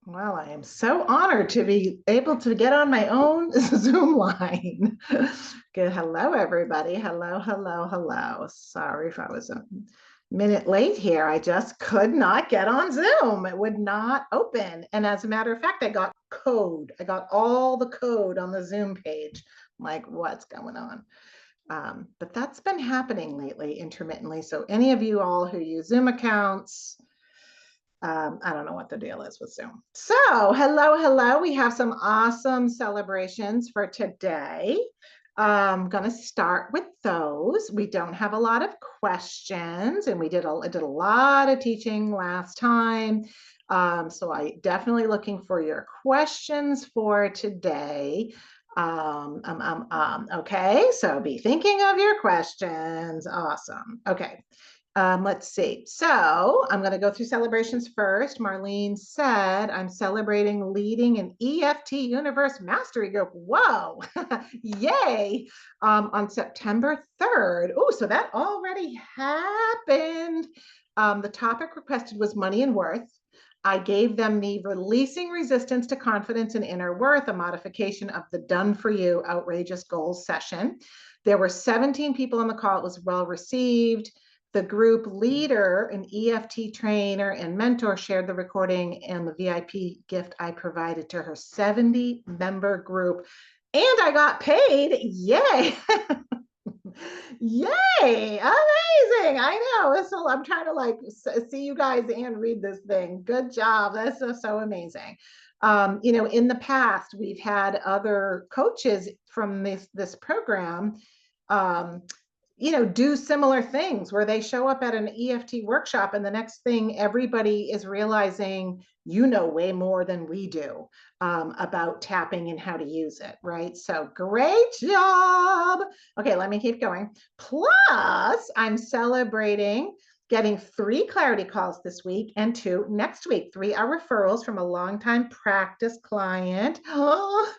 Well, I am so honored to be able to get on my own Zoom line. Good. Hello, everybody. Hello, hello, hello. Sorry if I was a minute late here. I just could not get on Zoom. It would not open. And as a matter of fact, I got code. I got all the code on the Zoom page. I'm like, what's going on? But that's been happening lately, intermittently. So any of you all who use Zoom accounts, I don't know what the deal is with Zoom. So, hello, hello. We have some awesome celebrations for today. I'm going to start with those. We don't have a lot of questions, and I did a lot of teaching last time. So I definitely looking for your questions for today. Okay, so be thinking of your questions. Awesome. Okay. Let's see. So I'm going to go through celebrations first. Marlene said, I'm celebrating leading an EFT Universe Mastery Group. Whoa, yay, on September 3rd. Oh, so that already happened. The topic requested was money and worth. I gave them the Releasing Resistance to Confidence and Inner Worth, a modification of the Done For You Outrageous Goals session. There were 17 people on the call. It was well received. The group leader, an EFT trainer and mentor, shared the recording and the VIP gift I provided to her 70-member group. And I got paid. Yay. Yay. Amazing. I know. So I'm trying to like see you guys and read this thing. Good job. That's so amazing. In the past, we've had other coaches from this program do similar things where they show up at an EFT workshop and the next thing everybody is realizing, way more than we do about tapping and how to use it, right? So great job. Okay, let me keep going. Plus, I'm celebrating getting 3 clarity calls this week and 2 next week. 3 are referrals from a longtime practice client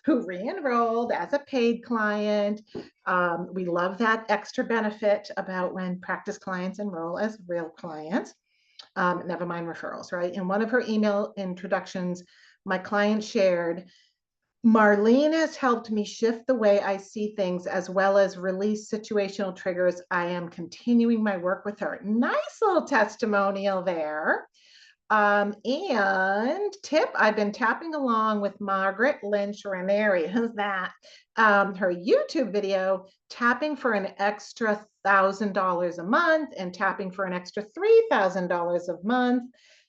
who re-enrolled as a paid client. We love that extra benefit about when practice clients enroll as real clients. Never mind referrals, right? In one of her email introductions, my client shared, Marlene has helped me shift the way I see things as well as release situational triggers. I am continuing my work with her. Nice little testimonial there. And tip, I've been tapping along with Margaret Lynch Ranieri. Who's that? Her YouTube video, tapping for an extra $1,000 a month and tapping for an extra $3,000 a month.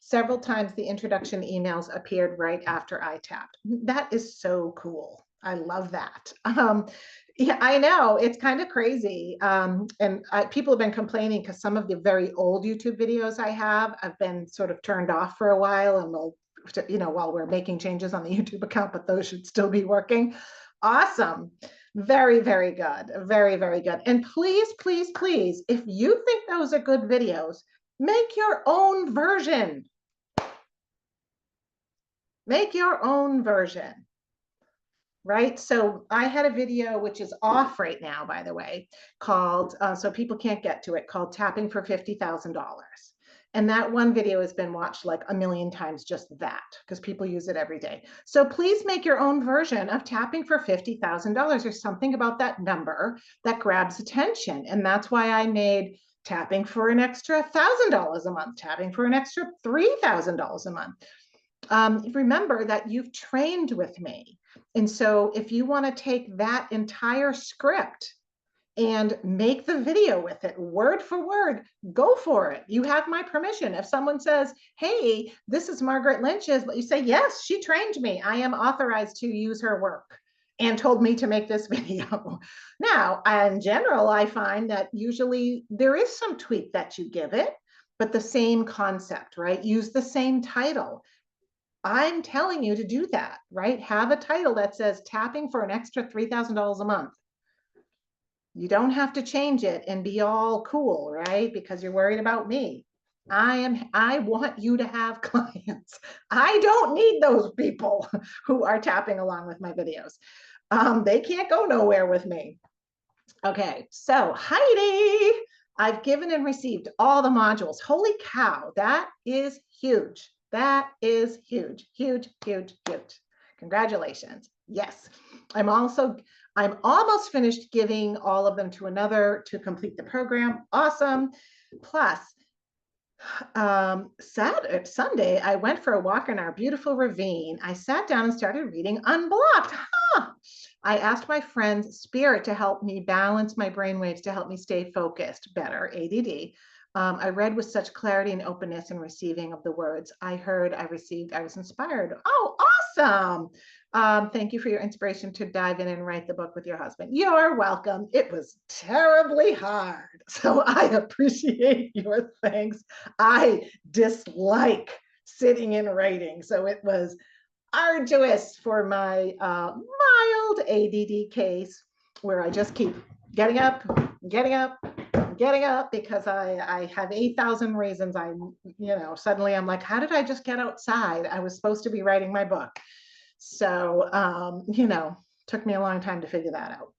Several times the introduction emails appeared right after I tapped. That is so cool. I love that. Yeah, I know it's kind of crazy. People have been complaining because some of the very old YouTube videos I have been sort of turned off for a while, and while we're making changes on the YouTube account, but those should still be working. Awesome. Very, very good. Very, very good. And please, please, please, if you think those are good videos, make your own version. Make your own version, right? So I had a video, which is off right now, by the way, called, so people can't get to it, called Tapping for $50,000. And that one video has been watched like a million times, just that, because people use it every day. So please make your own version of Tapping for $50,000. There's something about that number that grabs attention. And that's why I made tapping for an extra $1,000 a month, tapping for an extra $3,000 a month. Remember that you've trained with me. And so if you want to take that entire script and make the video with it word for word, go for it. You have my permission. If someone says, hey, this is Margaret Lynch's, but you say, yes, she trained me. I am authorized to use her work and told me to make this video. Now, in general, I find that usually there is some tweak that you give it, but the same concept, right? Use the same title. I'm telling you to do that, right? Have a title that says tapping for an extra $3,000 a month. You don't have to change it and be all cool, right? Because you're worried about me. I want you to have clients. I don't need those people who are tapping along with my videos. They can't go nowhere with me. Okay, so Heidi, I've given and received all the modules. Holy cow, that is huge. That is huge, huge, huge, huge. Congratulations. Yes. I'm almost finished giving all of them to another to complete the program. Awesome. Plus, Sunday, I went for a walk in our beautiful ravine. I sat down and started reading Unblocked. Huh. I asked my friend Spirit to help me balance my brainwaves to help me stay focused better, ADD. I read with such clarity and openness and receiving of the words I heard, I received, I was inspired. Oh, awesome. Thank you for your inspiration to dive in and write the book with your husband. You're welcome. It was terribly hard. So I appreciate your thanks. I dislike sitting and writing. So it was arduous for my mild ADD case where I just keep getting up, getting up, getting up because I have 8,000 reasons. Suddenly I'm like, how did I just get outside? I was supposed to be writing my book. So, took me a long time to figure that out.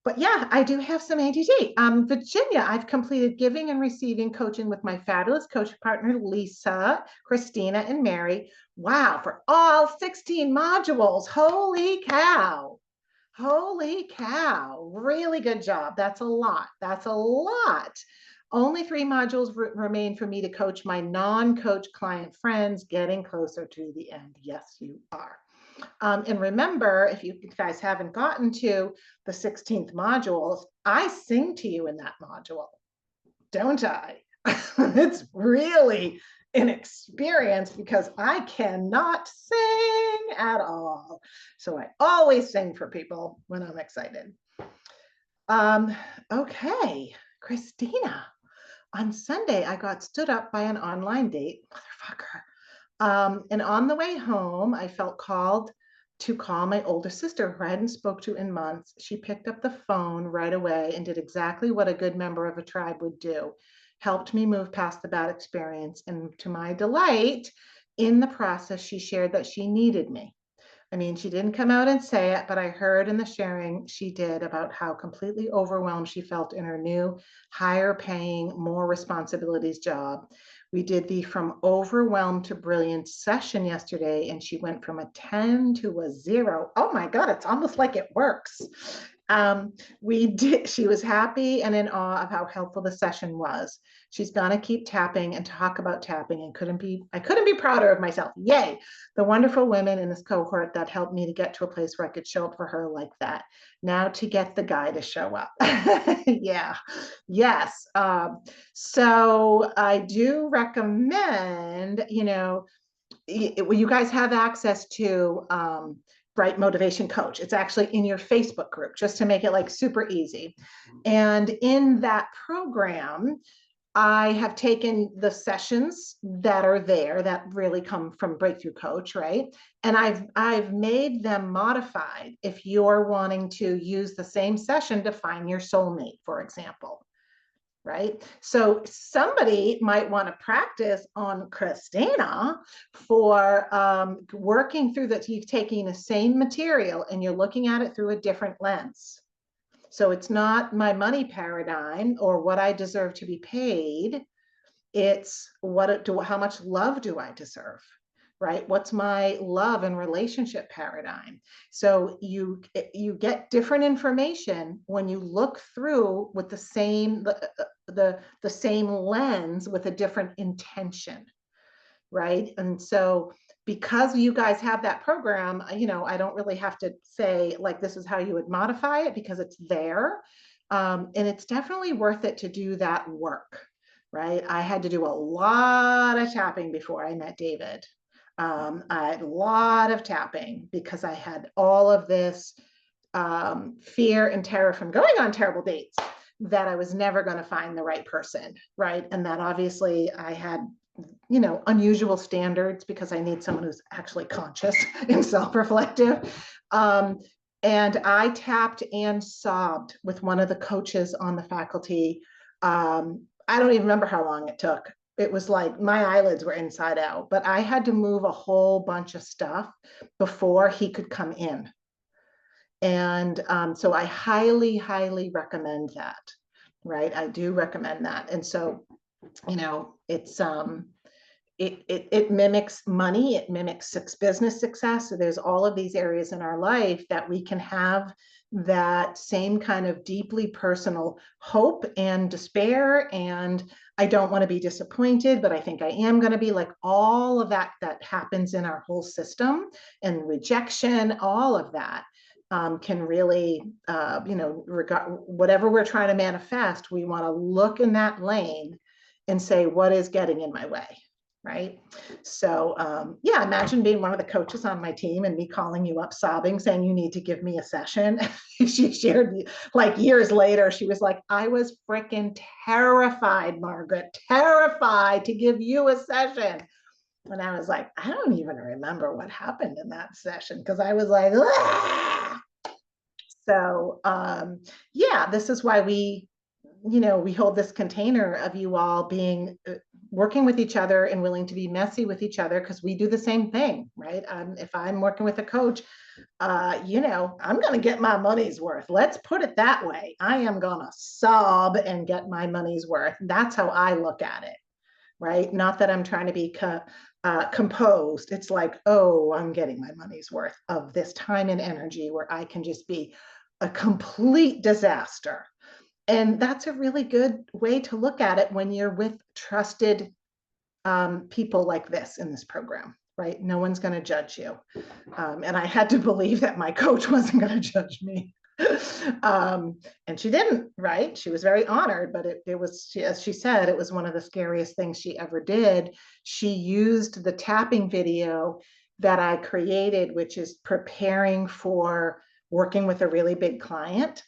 But yeah, I do have some ADD. Virginia, I've completed giving and receiving coaching with my fabulous coach partner, Lisa, Christina, and Mary. Wow, for all 16 modules. Holy cow. Holy cow. Really good job. That's a lot. That's a lot. Only 3 modules remain for me to coach my non-coach client friends, getting closer to the end. Yes, you are. And remember, if you guys haven't gotten to the 16th module, I sing to you in that module, don't I? It's really an experience because I cannot sing at all. So I always sing for people when I'm excited. Okay, Christina. On Sunday, I got stood up by an online date, motherfucker. And on the way home, I felt called to call my older sister who I hadn't spoke to in months. She picked up the phone right away and did exactly what a good member of a tribe would do, helped me move past the bad experience. And to my delight, in the process, she shared that she needed me. I mean, she didn't come out and say it, but I heard in the sharing she did about how completely overwhelmed she felt in her new, higher paying, more responsibilities job. We did the From Overwhelmed to Brilliant session yesterday, and she went from a 10 to a 0. Oh my God, it's almost like it works. She was happy and in awe of how helpful the session was. She's gonna keep tapping and talk about tapping and I couldn't be prouder of myself. Yay. The wonderful women in this cohort that helped me to get to a place where I could show up for her like that. Now to get the guy to show up. Yeah. Yes. So I do recommend, you guys have access to Bright Motivation Coach. It's actually in your Facebook group just to make it like super easy. And in that program, I have taken the sessions that are there that really come from Breakthrough Coach, right? And I've made them modified if you're wanting to use the same session to find your soulmate, for example. Right? So somebody might want to practice on Christina for working through that. You're taking the same material and you're looking at it through a different lens. So it's not my money paradigm or what I deserve to be paid. It's how much love do I deserve? Right? What's my love and relationship paradigm? So you get different information when you look through with the same lens with a different intention, right? And so because you guys have that program, I don't really have to say like this is how you would modify it because it's there. And it's definitely worth it to do that work, right? I had to do a lot of tapping before I met David. I had a lot of tapping because I had all of this fear and terror from going on terrible dates that I was never going to find the right person, right? And that obviously I had, unusual standards because I need someone who's actually conscious and self-reflective. And I tapped and sobbed with one of the coaches on the faculty. I don't even remember how long it took. It was like my eyelids were inside out, but I had to move a whole bunch of stuff before he could come in. And so I highly, highly recommend that, right? I do recommend that. And so, it's, it mimics money, it mimics business success. So there's all of these areas in our life that we can have that same kind of deeply personal hope and despair, and I don't want to be disappointed, but I think I am going to be, like, all of that happens in our whole system, and rejection, all of that can really, whatever we're trying to manifest, we want to look in that lane and say, what is getting in my way? Right. So, yeah, imagine being one of the coaches on my team and me calling you up sobbing, saying you need to give me a session. She shared, like, years later, she was like, I was freaking terrified, Margaret, terrified to give you a session. And I was like, I don't even remember what happened in that session, because I was like, ah! So, yeah, this is why we hold this container of you all being working with each other and willing to be messy with each other, because we do the same thing, right? If I'm working with a coach, I'm going to get my money's worth. Let's put it that way. I am going to sob and get my money's worth. That's how I look at it, right? Not that I'm trying to be composed. It's like, oh, I'm getting my money's worth of this time and energy where I can just be a complete disaster. And that's a really good way to look at it when you're with trusted people like this in this program, right? No one's going to judge you. And I had to believe that my coach wasn't going to judge me. And she didn't, right? She was very honored, but it was, as she said, it was one of the scariest things she ever did. She used the tapping video that I created, which is preparing for working with a really big client.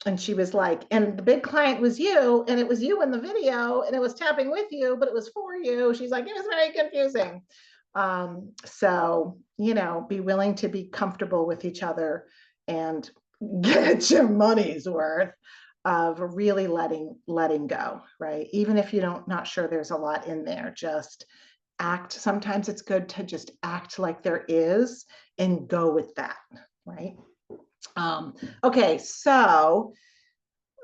And she was like, and the big client was you, and it was you in the video, and it was tapping with you, but it was for you. She's like, it was very confusing. So, be willing to be comfortable with each other and get your money's worth of really letting go, right? Even if you not sure there's a lot in there, just act. Sometimes it's good to just act like there is and go with that, right? Okay, so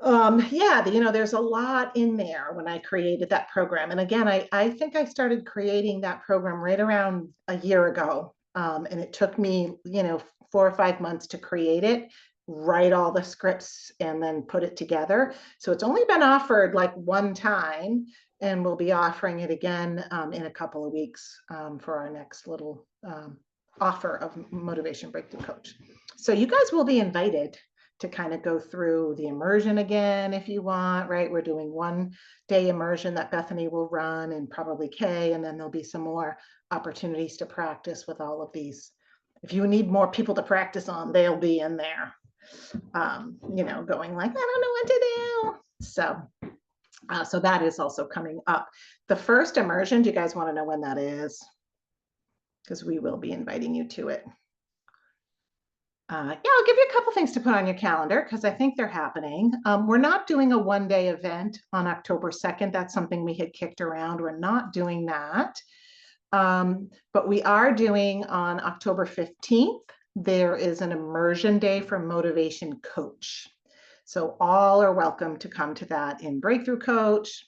yeah, there's a lot in there when I created that program. And again, I think I started creating that program right around a year ago. And it took me, 4 or 5 months to create it, write all the scripts, and then put it together. So it's only been offered like one time, and we'll be offering it again in a couple of weeks for our next little offer of Motivation Breakthrough Coach. So you guys will be invited to kind of go through the immersion again if you want, right? We're doing 1-day immersion that Bethany will run, and probably Kay, and then there'll be some more opportunities to practice with all of these. If you need more people to practice on, they'll be in there, going like, I don't know what to do. So that is also coming up. The first immersion, do you guys want to know when that is? Because we will be inviting you to it. Yeah, I'll give you a couple things to put on your calendar, because I think they're happening. We're not doing a 1-day event on October 2nd. That's something we had kicked around. We're not doing that. But we are doing on October 15th, there is an immersion day for Motivation Coach. So all are welcome to come to that in Breakthrough Coach.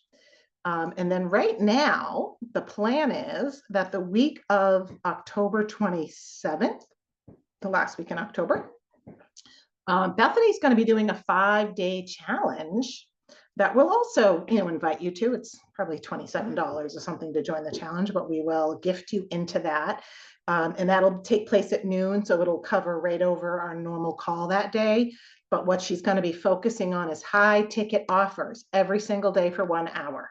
And then right now, the plan is that the week of October 27th, the last week in October, Bethany's going to be doing a 5-day challenge that we'll also, invite you to. It's probably $27 or something to join the challenge, but we will gift you into that. And that'll take place at noon, so it'll cover right over our normal call that day. But what she's going to be focusing on is high ticket offers every single day for 1 hour.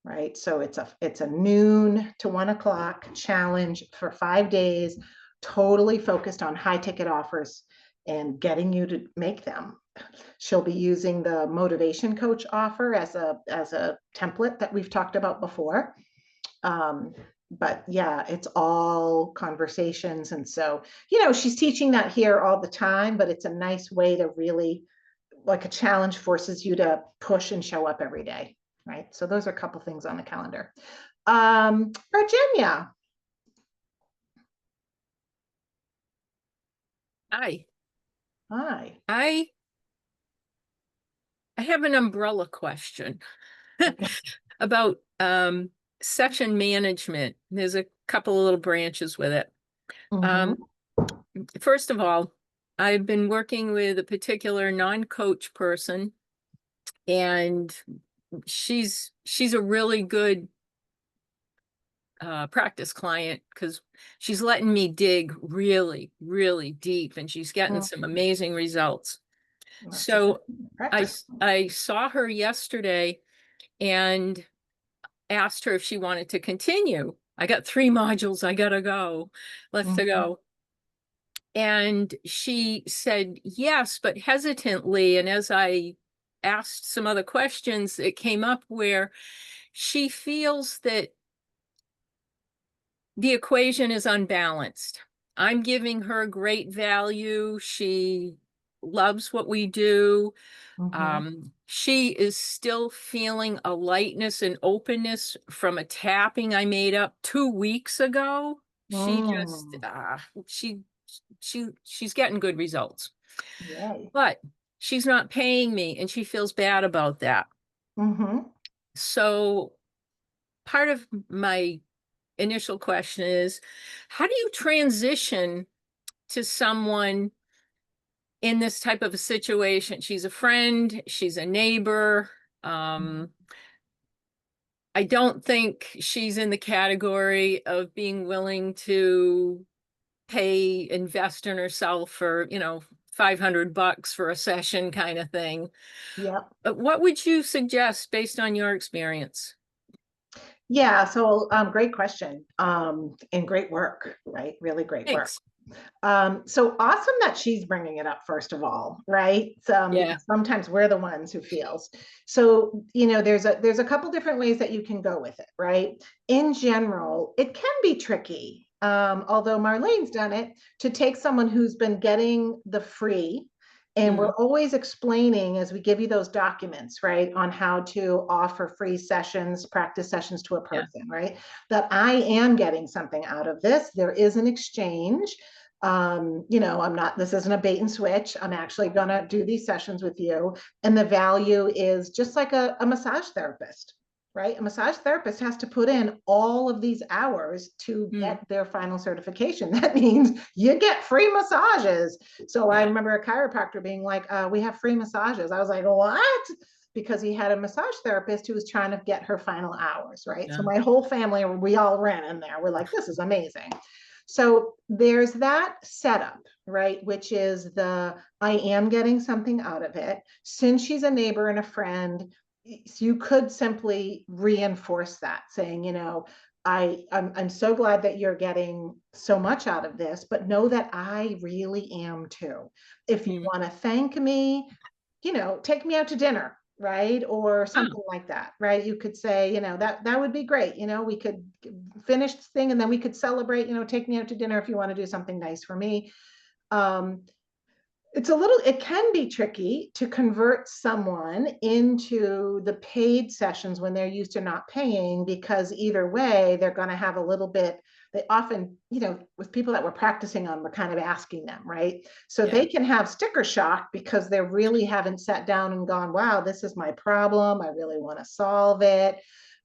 Right. So it's a noon to 1 o'clock challenge for 5 days, totally focused on high ticket offers and getting you to make them. She'll be using the Motivation Coach offer as a template that we've talked about before. But yeah, it's all conversations. And so, she's teaching that here all the time, but it's a nice way to really, like, a challenge forces you to push and show up every day. Right. So those are a couple things on the calendar. Virginia. Hi. Hi. I have an umbrella question Okay. about session management. There's a couple of little branches with it. Mhm. First of all, I've been working with a particular non-coach person, and she's a really good practice client because she's letting me dig really, really deep, and she's getting Mm, some amazing results. that's a good So practice. I saw her yesterday and asked her if she wanted to continue. I got 3 modules I gotta go, left to Mhm. go. And she said yes, but hesitantly. And as I asked some other questions, it came up where she feels that the equation is unbalanced. I'm giving her great value. She loves what we do. Mhm. She is still feeling a lightness and openness from a tapping I made up 2 weeks ago. She just, Mm. she's getting good results, Yay. but she's not paying me and she feels bad about that. Mhm. So part of my initial question is, how do you transition to someone in this type of a situation? She's a friend, she's a neighbor. Um, I don't think she's in the category of being willing to invest in herself for, 500 bucks for a session kind of thing. Yep. What would you suggest based on your experience? Yeah, so great question. And great work, right? Really great work. Thanks. So awesome that she's bringing it up, first of all, right? Yeah, Because sometimes we're the ones who feels. So, there's a couple different ways that you can go with it, right? In general, it can be tricky. Although Marlene's done it, to take someone who's been getting the free, and we're mm, always explaining as we give you those documents, right, on how to offer free sessions, practice sessions to a yeah, person, right? That I am getting something out of this. There is an exchange. I'm not, this isn't a bait and switch. I'm actually going to do these sessions with you. And the value is just like a massage therapist, right? A massage therapist has to put in all of these hours to mm, get their final certification. That means you get free massages. So I yeah, remember a chiropractor being like, we have free massages. I was like, what? Because he had a massage therapist who was trying to get her final hours, right? So yeah, my whole family, we all ran in there. We're like, this is amazing. So there's that setup, right? Which is I am getting something out of it. Since she's a neighbor and a friend, you could simply reinforce that, saying, I'm so glad that you're getting so much out of this, but know that I really am too. If you mm. want to thank me, take me out to dinner, right? Or Oh, something like that, right? You could say, that would be great. We could finish this thing and then we could celebrate, take me out to dinner if you want to do something nice for me. Um, it can be tricky to convert someone into the paid sessions when they're used to not paying, because either way, they're going to have a little bit. They often, with people that we're practicing on, we're kind of asking them, right? So yeah. they can have sticker shock because they really haven't sat down and gone, wow, this is my problem. I really want to solve it.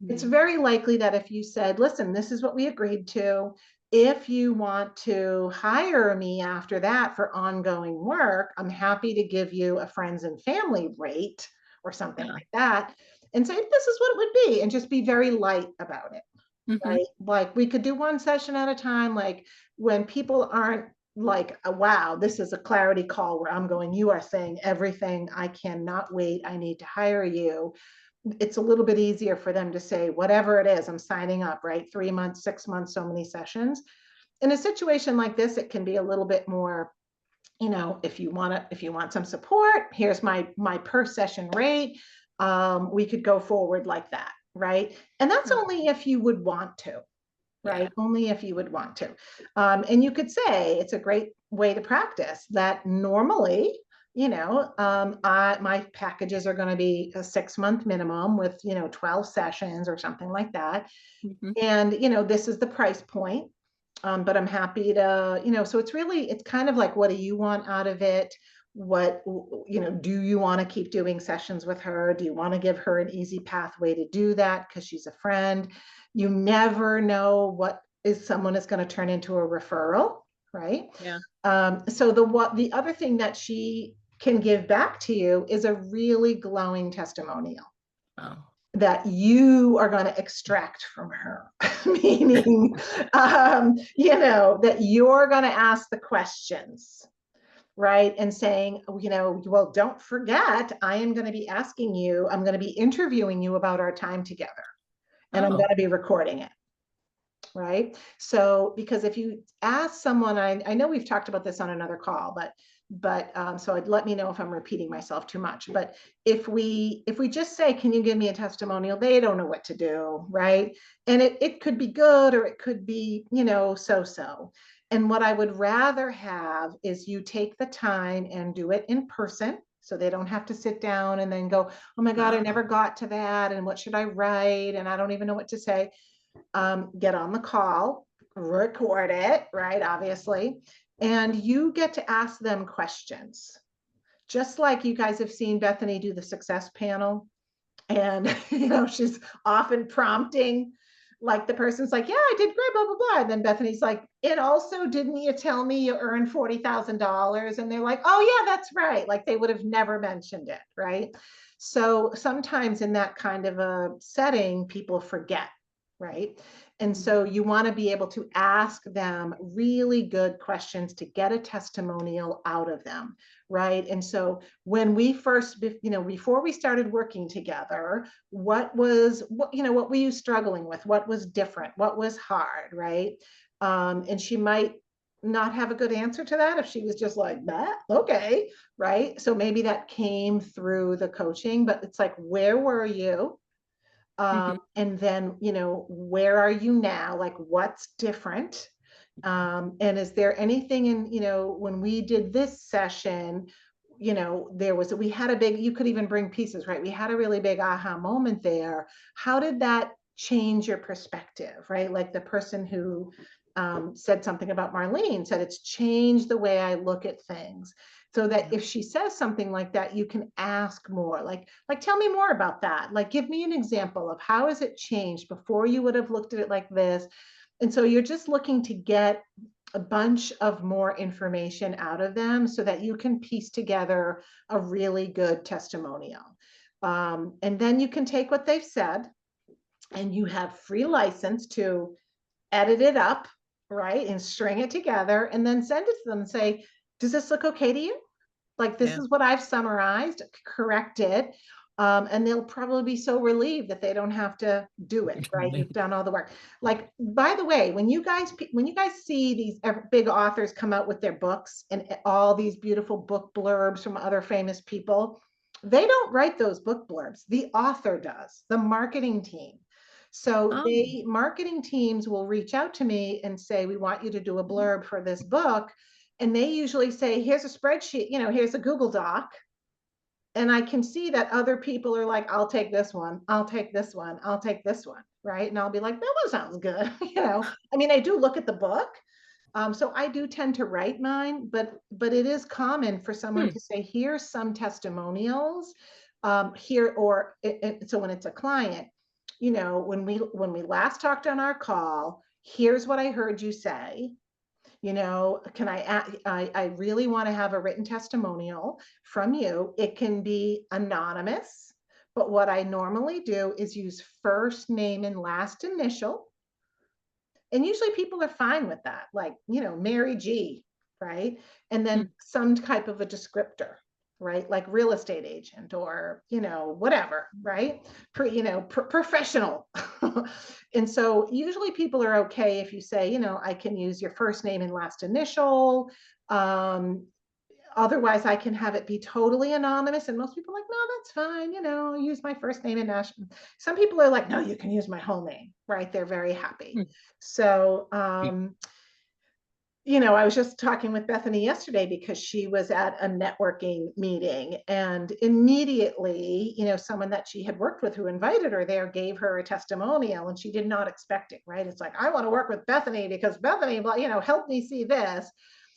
It's Mm, very likely that if you said, listen, this is what we agreed to. If you want to hire me after that for ongoing work, I'm happy to give you a friends and family rate or something yeah. like that, and say, this is what it would be, and just be very light about it, Hmm. right? Like we could do one session at a time. Like when people aren't like, wow, this is a clarity call where I'm going, you are saying everything. I cannot wait. I need to hire you. It's a little bit easier for them to say, whatever it is, I'm signing up, right? 3 months, 6 months, so many sessions. In a situation like this, it can be a little bit more, if you want some support, here's my per session rate. We could go forward like that, right? And that's Oh, only if you would want to, yeah, right? Only if you would want to. And you could say it's a great way to practice that. Normally, my packages are going to be a 6 month minimum with 12 sessions or something like that. hmm, And this is the price point. But I'm happy to, so it's kind of like, what do you want out of it? do you want to keep doing sessions with her? Do you want to give her an easy pathway to do that because she's a friend? You never know what someone is going to turn into a referral, right? Yeah. So the other thing that she can give back to you is a really glowing testimonial Oh. that you are going to extract from her, meaning, that you're going to ask the questions, right? And saying, well, don't forget, I'm going to be interviewing you about our time together, and I'm going Oh. to be recording it. Right. So, because if you ask someone, I know we've talked about this on another call, so let me know if I'm repeating myself too much. But if we just say, can you give me a testimonial? They don't know what to do. Right. And it could be good, or it could be, so. And what I would rather have is you take the time and do it in person. So they don't have to sit down and then go, oh my God, I never got to that. And what should I write? And I don't even know what to say. Get on the call, record it, right? Obviously. And you get to ask them questions. Just like you guys have seen Bethany do the success panel. And, she's often prompting, like the person's like, yeah, I did great, blah, blah, blah. And then Bethany's like, and also, didn't you tell me you earned $40,000? And they're like, oh yeah, that's right. Like they would have never mentioned it, right? So sometimes in that kind of a setting, people forget, right? And so you want to be able to ask them really good questions to get a testimonial out of them, right? And so when we first, before we started working together, what were you struggling with? What was different? What was hard, right? And she might not have a good answer to that if she was just like that. Okay, right? So maybe that came through the coaching, but it's like, where were you? And then, where are you now? Like, what's different? And is there anything when we did this session, we had a big, you could even bring pieces, right? We had a really big aha moment there. How did that change your perspective, right? Like the person who said something about Marlene said, it's changed the way I look at things. So that if she says something like that, you can ask more, like, tell me more about that. Like, give me an example of how has it changed before you would have looked at it like this. And so you're just looking to get a bunch of more information out of them so that you can piece together a really good testimonial. And then you can take what they've said and you have free license to edit it up, right? And string it together and then send it to them and say, does this look okay to you? Like, this is what I've summarized, correct it. And they'll probably be so relieved that they don't have to do it, right? You've done all the work. Like, by the way, when you guys see these big authors come out with their books and all these beautiful book blurbs from other famous people, they don't write those book blurbs. The author does, the marketing team. So marketing teams will reach out to me and say, we want you to do a blurb for this book. And they usually say, here's a spreadsheet, here's a Google Doc. And I can see that other people are like, I'll take this one. I'll take this one. I'll take this one. Right. And I'll be like, that one sounds good. I do look at the book. So I do tend to write mine, but it is common for someone to say, here's some testimonials here, so when it's a client, when we last talked on our call, here's what I heard you say. Can I really want to have a written testimonial from you. It can be anonymous, but what I normally do is use first name and last initial. And usually people are fine with that, like, Mary G, right? And then some type of a descriptor, right? Like real estate agent or, whatever, right? Professional. And so usually people are okay if you say, I can use your first name and last initial. Otherwise, I can have it be totally anonymous. And most people are like, no, that's fine. Use my first name and last. Some people are like, no, you can use my whole name, right? They're very happy. So, I was just talking with Bethany yesterday because she was at a networking meeting and immediately, someone that she had worked with who invited her there gave her a testimonial and she did not expect it, right? It's like, I want to work with Bethany because Bethany, helped me see this.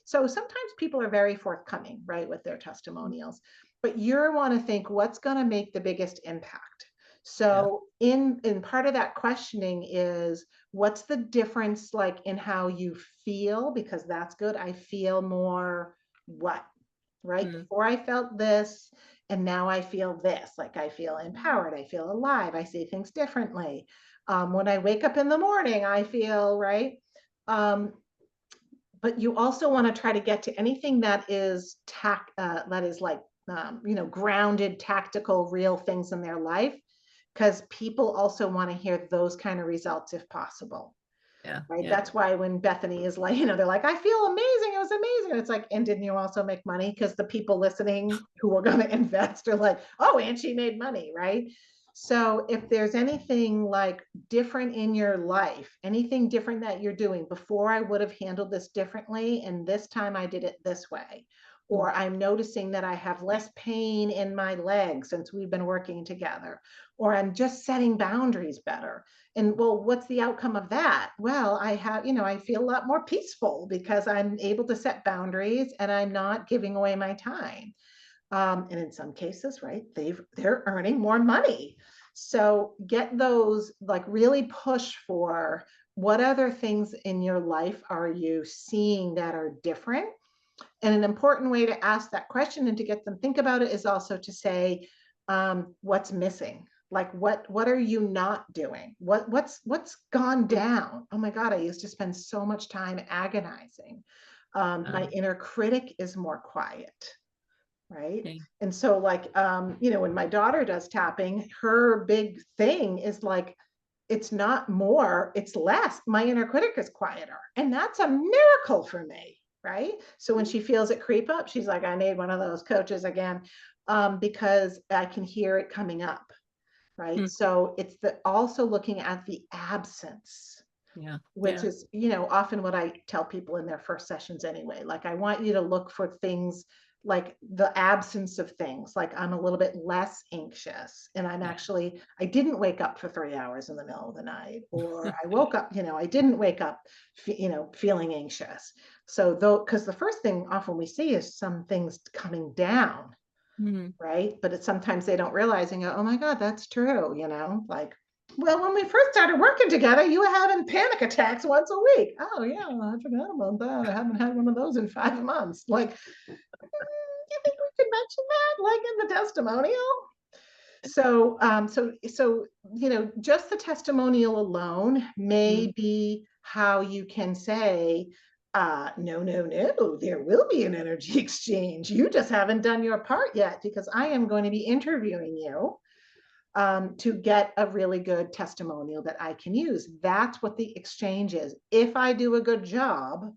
So sometimes people are very forthcoming, right, with their testimonials, but you want to think what's going to make the biggest impact. Yeah. So in part of that questioning is what's the difference like in how you feel, because that's good. I feel more what, right? Mm. Before I felt this, and now I feel this. Like I feel empowered, I feel alive, I see things differently. When I wake up in the morning, I feel right. Um, but you also want to try to get to anything that is that is like grounded, tactical, real things in their life, because people also want to hear those kind of results if possible. Yeah. Right. Yeah. That's why when Bethany is like, they're like, I feel amazing. It was amazing. And it's like, and didn't you also make money? Because the people listening who are going to invest are like, oh, and she made money. Right. So if there's anything like different in your life, anything different that you're doing, before I would have handled this differently, and this time I did it this way, Mm. or I'm noticing that I have less pain in my legs since we've been working together, or I'm just setting boundaries better. And well, what's the outcome of that? Well, I have, I feel a lot more peaceful because I'm able to set boundaries and I'm not giving away my time. And in some cases, right, they're earning more money. So get those, like really push for what other things in your life are you seeing that are different? And an important way to ask that question and to get them think about it is also to say, what's missing? Like what are you not doing? What's gone down? Oh my God, I used to spend so much time agonizing. My inner critic is more quiet, right? Okay. And so like when my daughter does tapping, her big thing is like, it's not more, it's less. My inner critic is quieter. And that's a miracle for me, right? So when she feels it creep up, she's like, I need one of those coaches again, because I can hear it coming up, right? Mm. So it's also looking at the absence, Yeah. which Yeah. is, often what I tell people in their first sessions anyway. Like, I want you to look for things like the absence of things. Like, I'm a little bit less anxious and Yeah. I didn't wake up for 3 hours in the middle of the night, or I woke up, I didn't wake up, feeling anxious. So though, because the first thing often we see is some things coming down, Mm. right? But it's sometimes they don't realize and go, oh my God, that's true, like, well, when we first started working together, you were having panic attacks once a week. Oh yeah, I forgot about that. I haven't had one of those in 5 months. Like, you think we could mention that, like in the testimonial? So just the testimonial alone may Mm. be how you can say, no, no, no, there will be an energy exchange. You just haven't done your part yet, because I am going to be interviewing you to get a really good testimonial that I can use. That's what the exchange is. If I do a good job,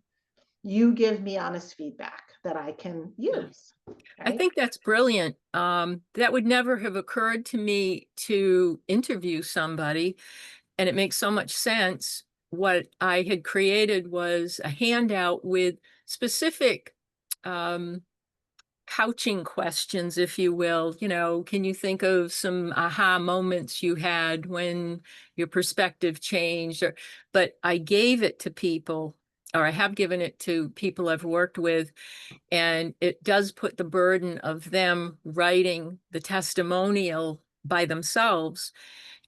you give me honest feedback that I can Yeah. use. I Right? think that's brilliant. That would never have occurred to me to interview somebody, and it makes so much sense. What I had created was a handout with specific um, couching questions, if you will. Can you think of some aha moments you had when your perspective changed? But I gave it to people, or I have given it to people I've worked with, and it does put the burden of them writing the testimonial by themselves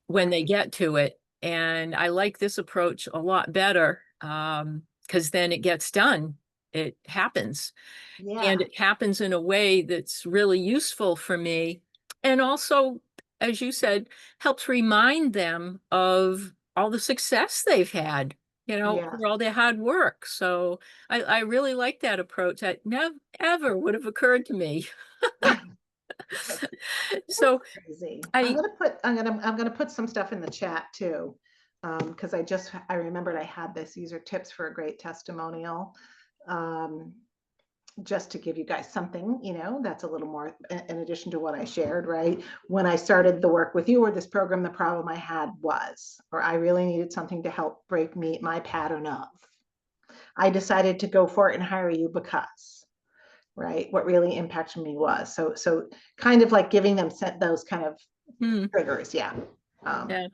when they Right. get to it. And I like this approach a lot better, because then it gets done. It happens. And Yeah. it happens in a way that's really useful for me. And also, as you said, helps remind them of all the success they've had, Yeah. for all their hard work. So I really like that approach. That never ever would have occurred to me. That's So crazy. I, I'm gonna put some stuff in the chat too. Because I remembered I had this. These are tips for a great testimonial. Um, just to give you guys something, that's a little more in addition to what I shared, right? When I started the work with you or this program, the problem I had was, or I really needed something to help break my pattern of. I decided to go for it and hire you because, right? What really impacted me was so kind of like giving them those kind of hmm, triggers. Yeah. yeah.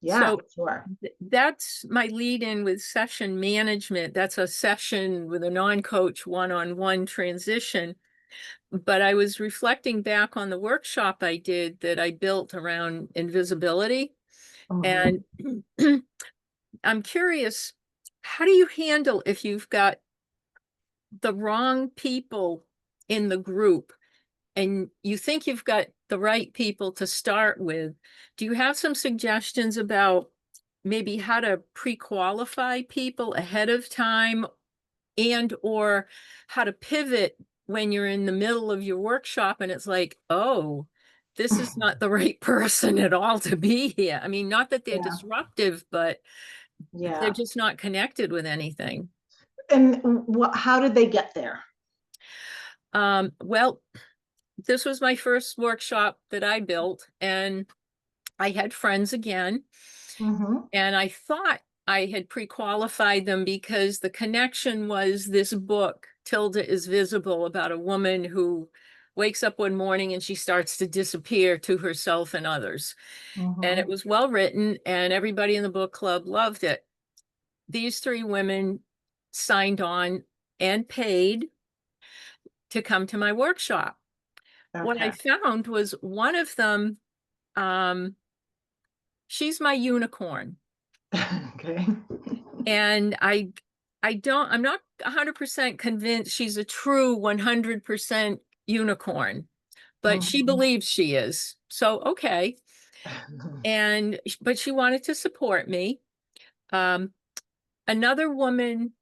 Yeah, So sure. that's my lead in with session management. That's a session with a non-coach one-on-one transition. But I was reflecting back on the workshop I did that I built around invisibility. Mhm. And I'm curious, how do you handle if you've got the wrong people in the group and you think you've got the right people to start with? Do you have some suggestions about maybe how to pre-qualify people ahead of time, and or how to pivot when you're in the middle of your workshop and it's like, oh, this is not the right person at all to be here? I mean, not that they're Yeah, disruptive, but they're yeah. just not connected with anything. And how did they get there? Well, this was my first workshop that I built, and I had friends again, Mhm. and I thought I had pre-qualified them because the connection was this book, Tilda is Visible, about a woman who wakes up one morning and she starts to disappear to herself and others. And it Mhm. was well written, and everybody in the book club loved it. These three women signed on and paid to come to my workshop. What I Okay. found was one of them, um, she's my unicorn. Okay. And I'm not 100% convinced she's a true 100% unicorn, but she Mhm. believes she is. So, okay. But she wanted to support me. Um, Another woman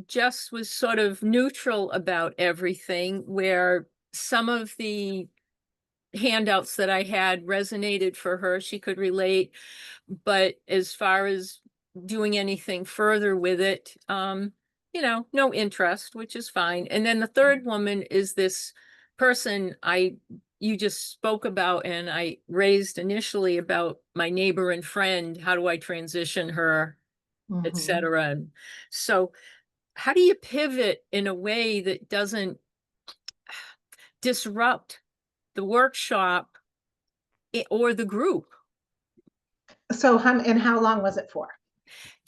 just was sort of neutral about everything, where some of the handouts that I had resonated for her. She could relate, but as far as doing anything further with it, no interest, which is fine. And then the third woman is this person you just spoke about and I raised initially about my neighbor and friend. How do I transition her, Mhm. etc. And so how do you pivot in a way that doesn't disrupt the workshop or the group? So, how long was it for?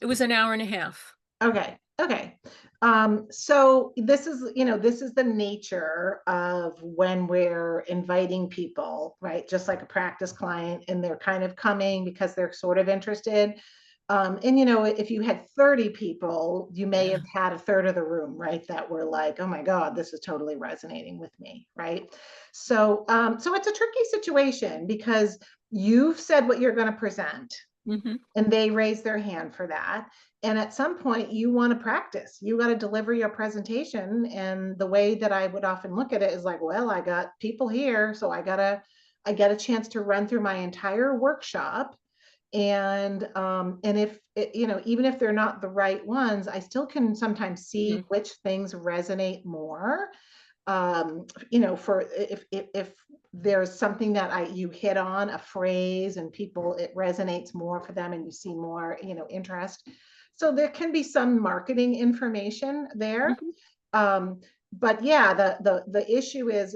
It was an hour and a half. Okay. Okay. So this is the nature of when we're inviting people, right? Just like a practice client, and they're kind of coming because they're sort of interested. And if you had 30 people, you may Yeah. have had a third of the room, right? That were like, oh my God, this is totally resonating with me, right? So it's a tricky situation because you've said what you're going to present, Mm-hmm. and they raise their hand for that. And at some point, you want to practice. You got to deliver your presentation. And the way that I would often look at it is like, well, I got people here, so I get a chance to run through my entire workshop. And if even if they're not the right ones, I still can sometimes see Mm-hmm. which things resonate more. For if there's something that you hit on a phrase and people, it resonates more for them and you see more, interest. So there can be some marketing information there. Mm-hmm. But yeah, the issue is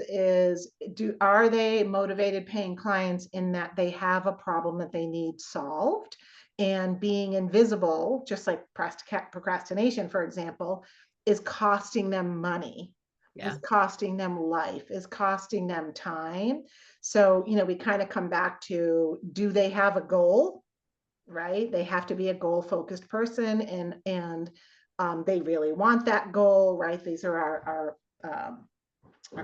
are they motivated paying clients in that they have a problem that they need solved? And being invisible, just like procrastination, for example, is costing them money, is Yeah. costing them life, is costing them time. So, we kind of come back to, do they have a goal? Right? They have to be a goal focused person, and they really want that goal, right? These are our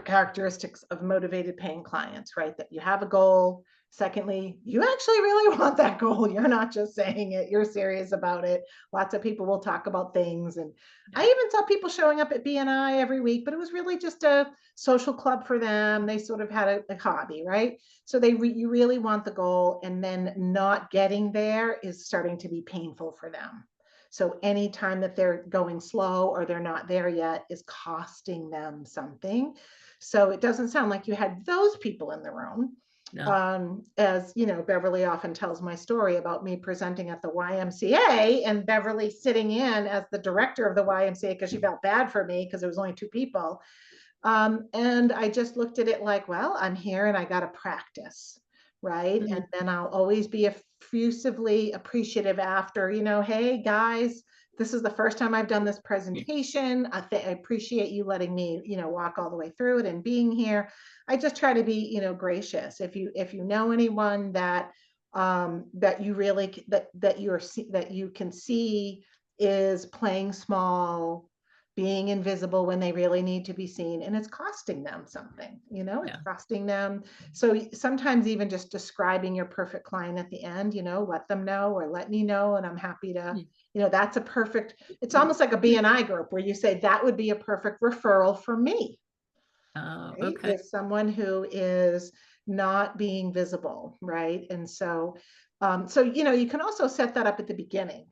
characteristics of motivated paying clients, right? That you have a goal. Secondly, you actually really want that goal. You're not just saying it, you're serious about it. Lots of people will talk about things. And I Yeah. even saw people showing up at BNI every week, but it was really just a social club for them. They sort of had a hobby, right? So you really want the goal, and then not getting there is starting to be painful for them. So anytime that they're going slow or they're not there yet is costing them something. So it doesn't sound like you had those people in the room. No. As Beverly often tells my story about me presenting at the YMCA and Beverly sitting in as the director of the YMCA because she felt bad for me because there was only two people. And I just looked at it like, well, I'm here and I got to practice, right? Mm-hmm. And then I'll always be effusively appreciative after, hey guys, this is the first time I've done this presentation. I appreciate you letting me, walk all the way through it and being here. I just try to be, gracious. If you know anyone that that you really that you can see is playing small, being invisible when they really need to be seen, and it's costing them something, it's Yeah. costing them. So sometimes even just describing your perfect client at the end, let them know or let me know, and I'm happy to, that's a perfect, it's almost like a BNI group where you say that would be a perfect referral for me, right? Okay. Is someone who is not being visible, right? And so, you can also set that up at the beginning,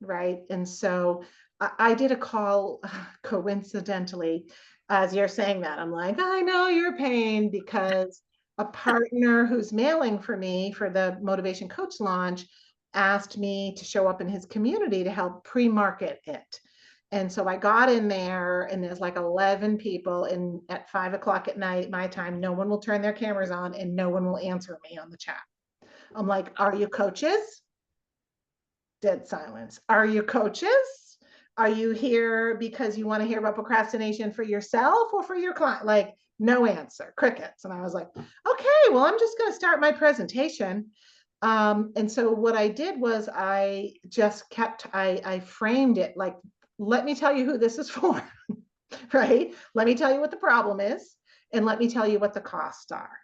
right? And so I did a call coincidentally, as you're saying that, I'm like, I know your pain, because a partner who's mailing for me for the Motivation Coach launch asked me to show up in his community to help pre-market it. And so I got in there, and there's like 11 people, and at 5 o'clock at night, my time, no one will turn their cameras on and no one will answer me on the chat. I'm like, are you coaches? Dead silence. Are you coaches? Are you here because you want to hear about procrastination for yourself or for your client? Like, no answer, crickets. And I was like, okay, well, I'm just going to start my presentation. And so what I did was I just I framed it like, let me tell you who this is for, right? Let me tell you what the problem is, and let me tell you what the costs are.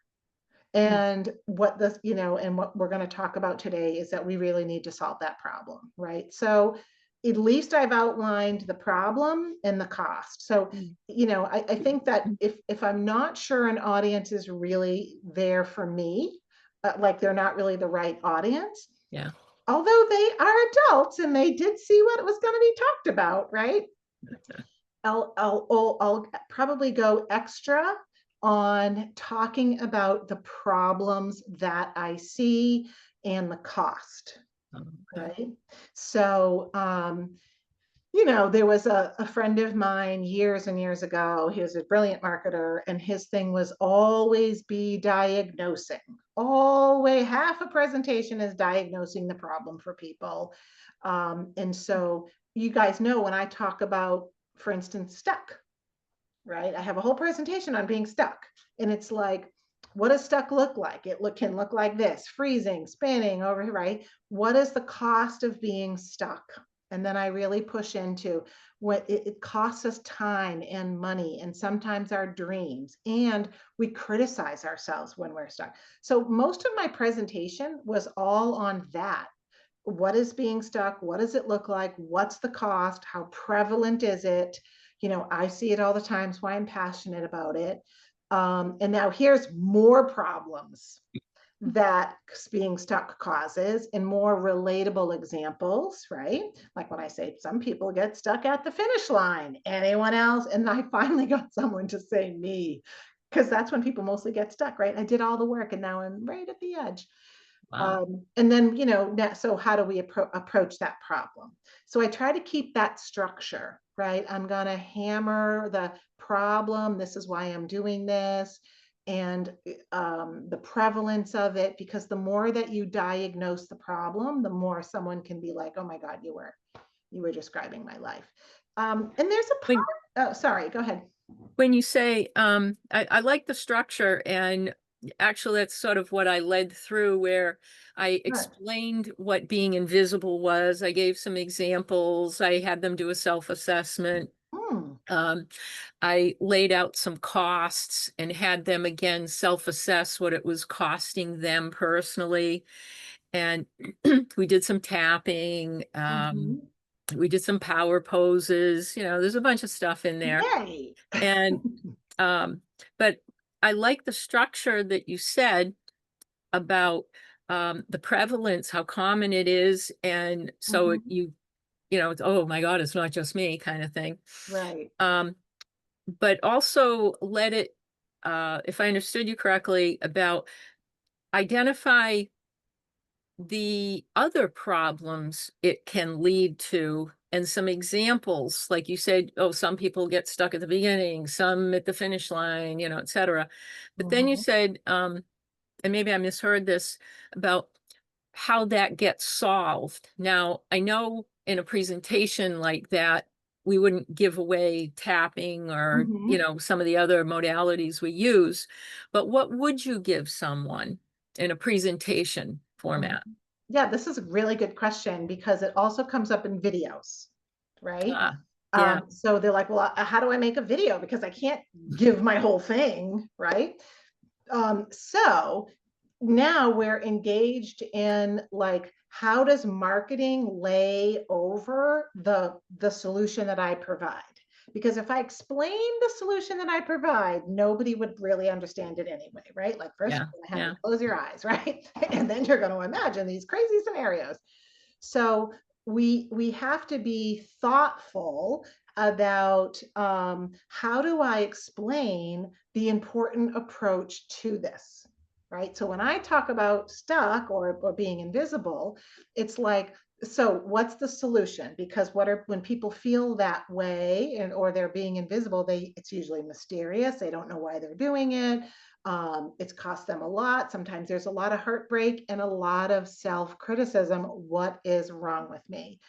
And what this, and what we're going to talk about today is that we really need to solve that problem, right? So at least I've outlined the problem and the cost. So, I think that if I'm not sure an audience is really there for me, like they're not really the right audience, Yeah. although they are adults and they did see what was going to be talked about, right? I'll probably go extra on talking about the problems that I see and the cost, Okay. right? So, there was a friend of mine years and years ago. He was a brilliant marketer, and his thing was always be diagnosing. Always half a presentation is diagnosing the problem for people. And so you guys know when I talk about, for instance, stuck, right? I have a whole presentation on being stuck. And it's like, what does stuck look like? It can look like this: freezing, spinning over here, right? What is the cost of being stuck? And then I really push into what it costs us time and money, and sometimes our dreams. And we criticize ourselves when we're stuck. So most of my presentation was all on that. What is being stuck? What does it look like? What's the cost? How prevalent is it? I see it all the time, so why I'm passionate about it. And now here's more problems that being stuck causes, and more relatable examples, right? Like when I say some people get stuck at the finish line. Anyone else? And I finally got someone to say me, because that's when people mostly get stuck, right? I did all the work and now I'm right at the edge. Wow. And then, so how do we approach that problem? So I try to keep that structure, right? I'm going to hammer the problem. This is why I'm doing this. And the prevalence of it, because the more that you diagnose the problem, the more someone can be like, oh my God, you were describing my life. And there's a When part, oh, sorry, go ahead. when you say I like the structure, and actually that's sort of what I led through, where I Good. explained what being invisible was. I gave some examples. I had them do a self-assessment. Hmm. Um, I laid out some costs and had them again self-assess what it was costing them personally. And we did some tapping. Mhm. We did some power poses. There's a bunch of stuff in there. Yay. And but I like the structure that you said about the prevalence, how common it is. And so Mhm. it's, oh my God, it's not just me kind of thing. Right. But also let it, if I understood you correctly, about identify the other problems it can lead to, and some examples, like you said, oh, some people get stuck at the beginning, some at the finish line, et cetera. But then you Mhm. said, and maybe I misheard this, about how that gets solved. Now, I know in a presentation like that, we wouldn't give away tapping or, Mhm. some of the other modalities we use, but what would you give someone in a presentation Mhm. format? Yeah, this is a really good question because it also comes up in videos, right? Ah, yeah. So they're like, well, how do I make a video? Because I can't give my whole thing, right? So now we're engaged in like, how does marketing lay over the solution that I provide? Because if I explain the solution that I provide, nobody would really understand it anyway, right? Like first Yeah, you're going to have yeah. you close your eyes, right? And then you're going to imagine these crazy scenarios. So we have to be thoughtful about how do I explain the important approach to this, right? So when I talk about stuck or being invisible, it's like, so what's the solution? Because when people feel that way and or they're being invisible, it's usually mysterious. They don't know why they're doing it. It's cost them a lot. Sometimes there's a lot of heartbreak and a lot of self-criticism. What is wrong with me?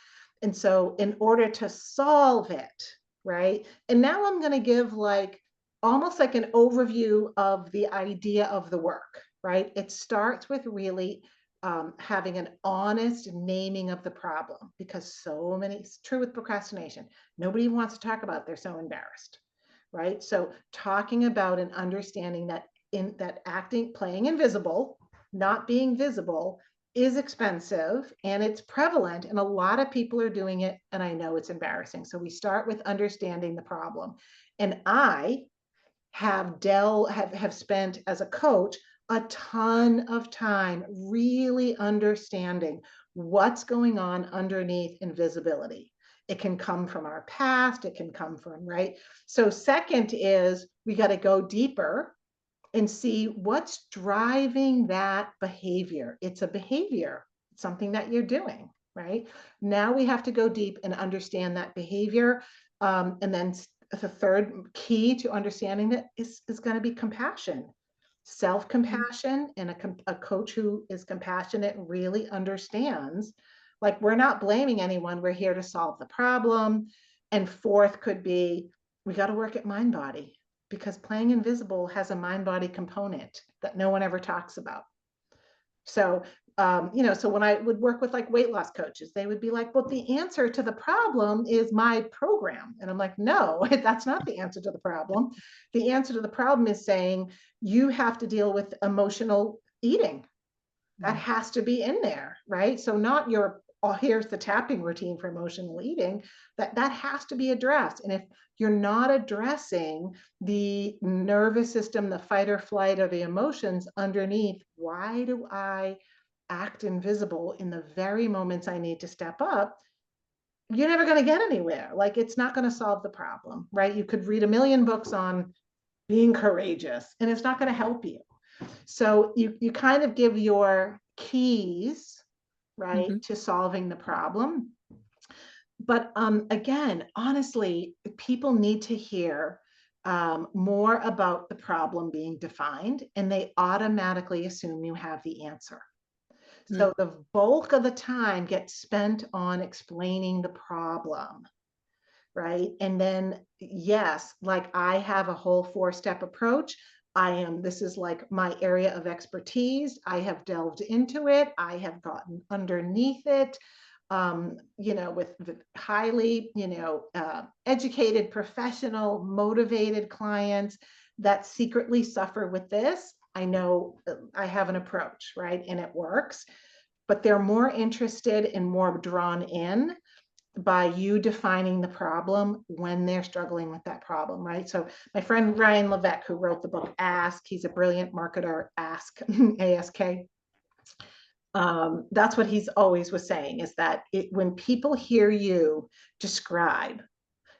And so in order to solve it, right? And now I'm going to give like almost like an overview of the idea of the work, right? It starts with really having an honest naming of the problem, because so many, it's true with procrastination. Nobody wants to talk about it. They're so embarrassed, right? So talking about and understanding that playing invisible, not being visible is expensive and it's prevalent and a lot of people are doing it. And I know it's embarrassing. So we start with understanding the problem. And I have spent as a coach a ton of time really understanding what's going on underneath invisibility. It can come from our past, it can come from, right? So second is we got to go deeper and see what's driving that behavior. It's a behavior, it's something that you're doing, right? Now we have to go deep and understand that behavior. And then the third key to understanding that is going to be compassion, Mm. self-compassion, and a coach who is compassionate really understands, like, we're not blaming anyone. We're here to solve the problem. And fourth could be, we got to work at mind body, because playing invisible has a mind body component that no one ever talks about. So, so when I would work with like weight loss coaches, they would be like, well, the answer to the problem is my program. And I'm like, no, that's not the answer to the problem. The answer to the problem is saying you have to deal with emotional eating. That Mm. has to be in there, right? So not your, oh, here's the tapping routine for emotional eating. That has to be addressed. And if you're not addressing the nervous system, the fight or flight, or the emotions underneath, why do I act invisible in the very moments I need to step up? You're never going to get anywhere. Like, it's not going to solve the problem, right? You could read a million books on being courageous and it's not going to help you. So you kind of give your keys, right, Mhm. to solving the problem. But again, honestly, people need to hear more about the problem being defined, and they automatically assume you have the answer. Mm. So the bulk of the time gets spent on explaining the problem, right? And then, yes, like I have a whole 4-step approach. This is like my area of expertise. I have delved into it. I have gotten underneath it, with highly, educated, professional, motivated clients that secretly suffer with this. I know I have an approach, right? And it works, but they're more interested and more drawn in by you defining the problem when they're struggling with that problem, right? So my friend Ryan Levesque, who wrote the book Ask, he's a brilliant marketer, Ask, A-S-K. That's what he's always was saying, is that when people hear you describe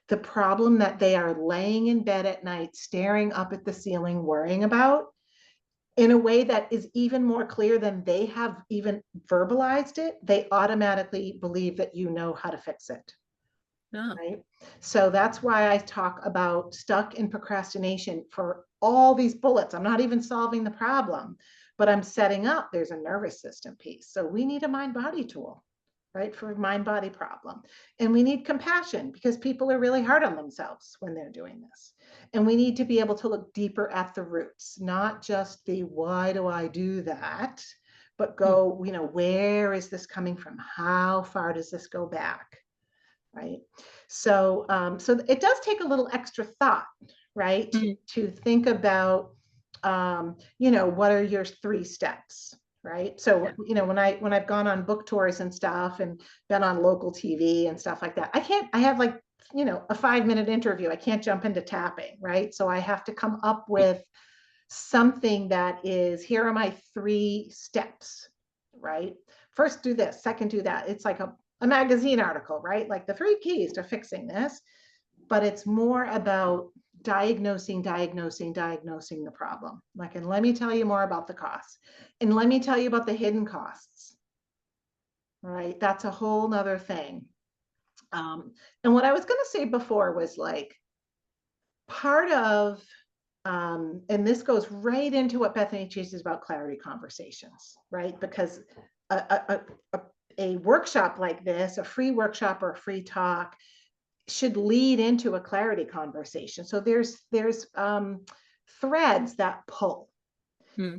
the problem that they are laying in bed at night, staring up at the ceiling, worrying about, in a way that is even more clear than they have even verbalized it, they automatically believe that you know how to fix it. Oh, Right? So that's why I talk about stuck in procrastination for all these bullets. I'm not even solving the problem, but I'm setting up, there's a nervous system piece. So we need a mind-body tool, right, for mind-body problem. And we need compassion because people are really hard on themselves when they're doing this. And we need to be able to look deeper at the roots, not just the why do I do that, but go, you know, where is this coming from? How far does this go back? Right. So, so it does take a little extra thought, right, to think about, you know, what are your 3 steps, right? So, you know, when I've gone on book tours and stuff and been on local TV and stuff like that, I have like, you know, a 5-minute interview. I can't jump into tapping, right? So I have to come up with something that is, here are my 3 steps, right? First do this, second do that. It's like a magazine article, right? Like the 3 keys to fixing this, but it's more about diagnosing the problem. Like, and let me tell you more about the costs. And let me tell you about the hidden costs, right? That's a whole nother thing. And what I was going to say before was like, part of, and this goes right into what Bethany teaches about clarity conversations, right? Because a workshop like this, a free workshop or a free talk, should lead into a clarity conversation. So there's threads that pull.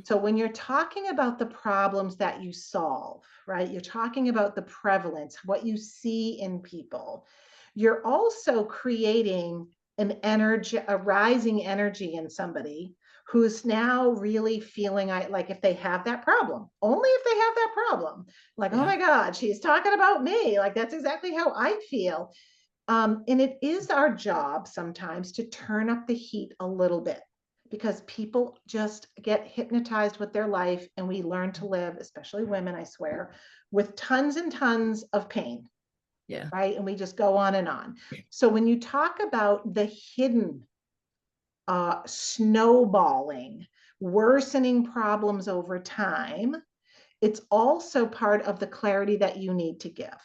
So when you're talking about the problems that you solve, right, you're talking about the prevalence, what you see in people, you're also creating an energy, a rising energy in somebody who's now really feeling like if they have that problem, only if they have that problem, like, oh my God, she's talking about me. Like, that's exactly how I feel. And it is our job sometimes to turn up the heat a little bit because people just get hypnotized with their life, and we learn to live, especially women, I swear, with tons and tons of pain. Yeah. Right. And we just go on and on. So when you talk about the hidden snowballing, worsening problems over time, it's also part of the clarity that you need to give.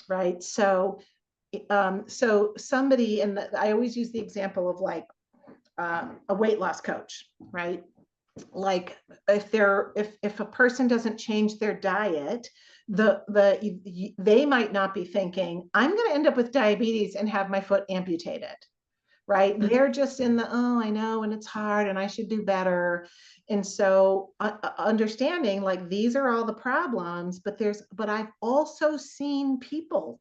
Right. So so somebody, and I always use the example of like a weight loss coach, right? Like if a person doesn't change their diet, they might not be thinking, I'm going to end up with diabetes and have my foot amputated, right? They're just in the, oh, I know, and it's hard and I should do better. And so understanding like these are all the problems, but I've also seen people,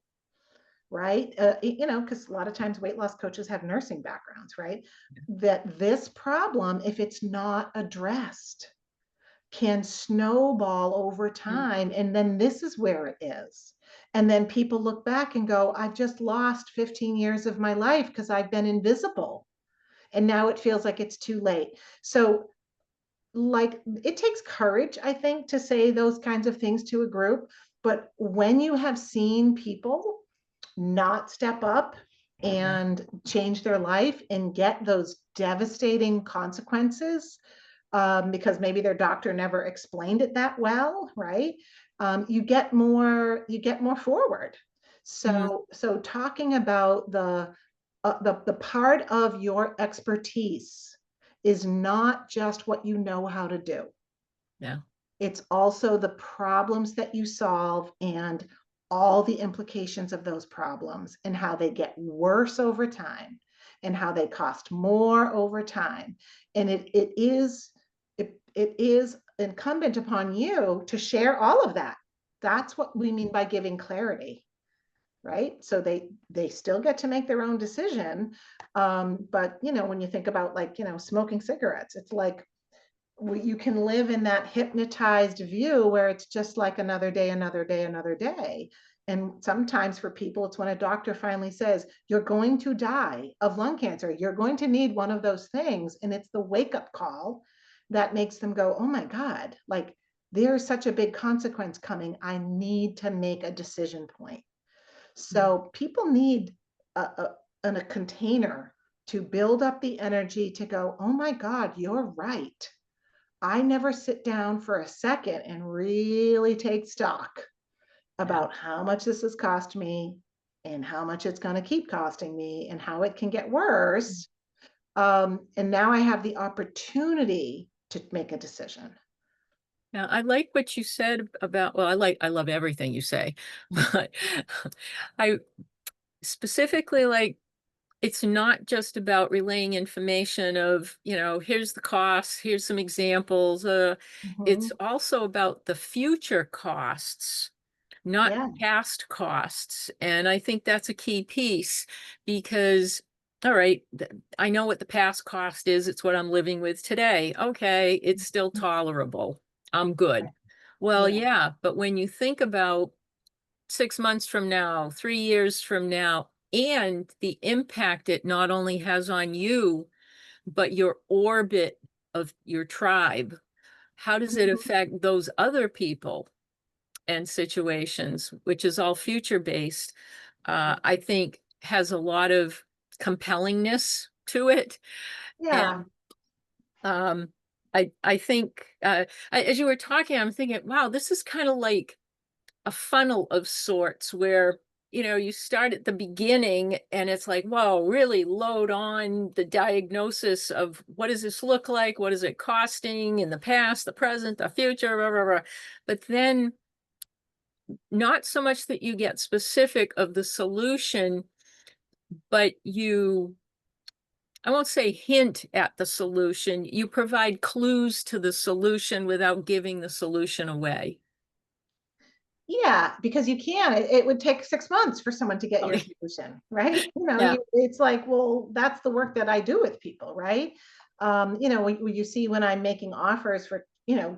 right? You know, because a lot of times weight loss coaches have nursing backgrounds, right? That this problem, if it's not addressed, can snowball over time. And then this is where it is. And then people look back and go, I've just lost 15 years of my life because I've been invisible. And now it feels like it's too late. So, like, it takes courage, I think, to say those kinds of things to a group. But when you have seen people not step up and change their life and get those devastating consequences, because maybe their doctor never explained it that well, right? You get more forward. So talking about the part of your expertise is not just what you know how to do. Yeah. It's also the problems that you solve and all the implications of those problems and how they get worse over time and how they cost more over time. And it is incumbent upon you to share all of that. That's what we mean by giving clarity, right? So they still get to make their own decision. But you know, when you think about like, you know, smoking cigarettes, it's like, you can live in that hypnotized view where it's just like another day, another day, another day. And sometimes for people, it's when a doctor finally says, you're going to die of lung cancer. You're going to need one of those things. And it's the wake up call that makes them go, oh my God, like there's such a big consequence coming. I need to make a decision point. So people need a container to build up the energy to go, oh my God, you're right. I never sit down for a second and really take stock about how much this has cost me and how much it's going to keep costing me and how it can get worse. And now I have the opportunity to make a decision. Now, I like what you said about, well, I love everything you say, but I specifically like, it's not just about relaying information of, here's the costs, here's some examples. It's Mhm. also about the future costs, not Yeah. past costs. And I think that's a key piece because, all right, I know what the past cost is. It's what I'm living with today. Okay, it's still tolerable. I'm good. Well, Yeah. yeah, but when you think about 6 months from now, 3 years from now, and the impact it not only has on you, but your orbit of your tribe, how does it Mhm. affect those other people and situations, which is all future based, I think has a lot of compellingness to it. Yeah. And I think as you were talking, I'm thinking, wow, this is kind of like a funnel of sorts where you start at the beginning and it's like, whoa, really load on the diagnosis of what does this look like, what is it costing in the past, the present, the future, blah, blah, blah. But then not so much that you get specific of the solution, but I won't say hint at the solution, you provide clues to the solution without giving the solution away. Yeah, because you can. It would take 6 months for someone to get Oh, your solution, right? yeah. It's like, well, that's the work that I do with people, right? When you see when I'm making offers for,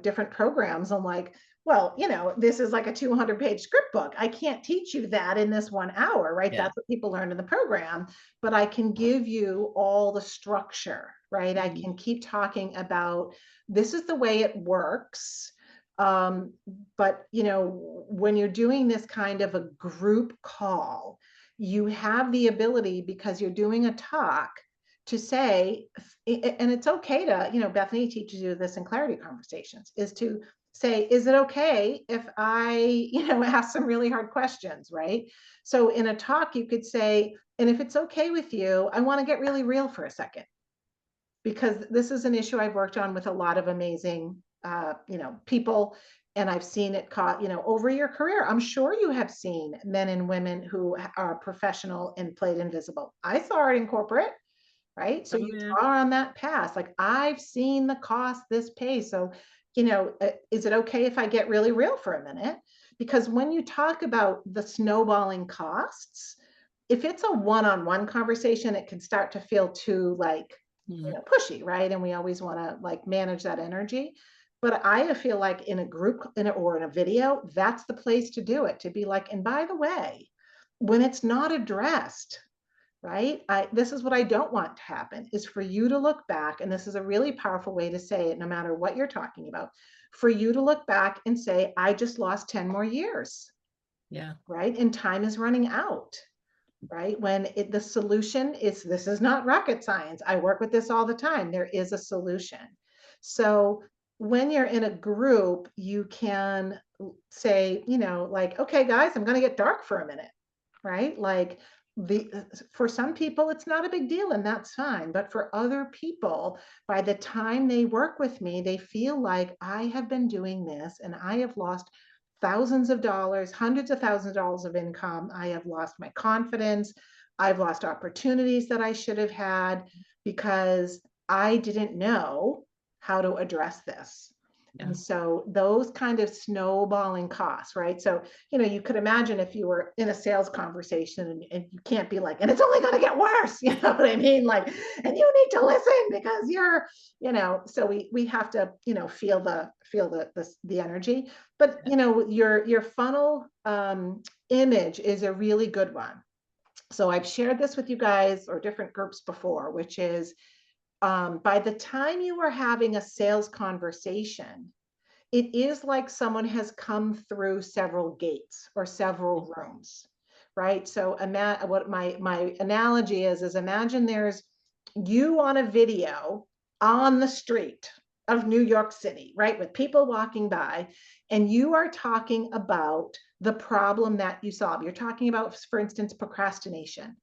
different programs, I'm like, well, this is like a 200-page script book. I can't teach you that in this 1 hour, right? Yeah. That's what people learn in the program, but I can give you all the structure, right? I Mhm. can keep talking about this is the way it works. Um, but when you're doing this kind of a group call, you have the ability, because you're doing a talk, to say, and it's okay to, Bethany teaches you this in clarity conversations, is to say, is it okay if I, ask some really hard questions, right? So in a talk, you could say, and if it's okay with you, I want to get really real for a second, because this is an issue I've worked on with a lot of amazing, people, and I've seen it caught, over your career. I'm sure you have seen men and women who are professional and played invisible. I saw it in corporate, right? So Oh, you yeah. are on that path. Like, I've seen the cost this pays. So, is it okay if I get really real for a minute? Because when you talk about the snowballing costs, if it's a one-on-one conversation, it can start to feel too, like, Mhm. pushy, right? And we always want to, like, manage that energy. But I feel like in a group, or in a video, that's the place to do it, to be like, and by the way, when it's not addressed, right? This is what I don't want to happen, is for you to look back, and this is a really powerful way to say it, no matter what you're talking about, for you to look back and say, I just lost 10 more years, Yeah. right? And time is running out, right? When the solution is, this is not rocket science. I work with this all the time. There is a solution. So when you're in a group, you can say, like, okay, guys, I'm going to get dark for a minute, right? Like, for some people it's not a big deal and that's fine, but for other people, by the time they work with me, they feel like, I have been doing this and I have lost thousands of dollars, hundreds of thousands of dollars of income. I have lost my confidence. I've lost opportunities that I should have had because I didn't know how to address this. Yeah. And so those kind of snowballing costs, right? So, you could imagine if you were in a sales conversation, and you can't be like, and it's only going to get worse, you know what I mean? Like, and you need to listen because you're, so we have to, feel the energy. But, your funnel, image is a really good one. So I've shared this with you guys or different groups before, which is, by the time you are having a sales conversation, it is like someone has come through several gates or several rooms, right? So what my analogy is imagine there's you on a video on the street of New York City, right? With people walking by, and you are talking about the problem that you solve. You're talking about, for instance, procrastination.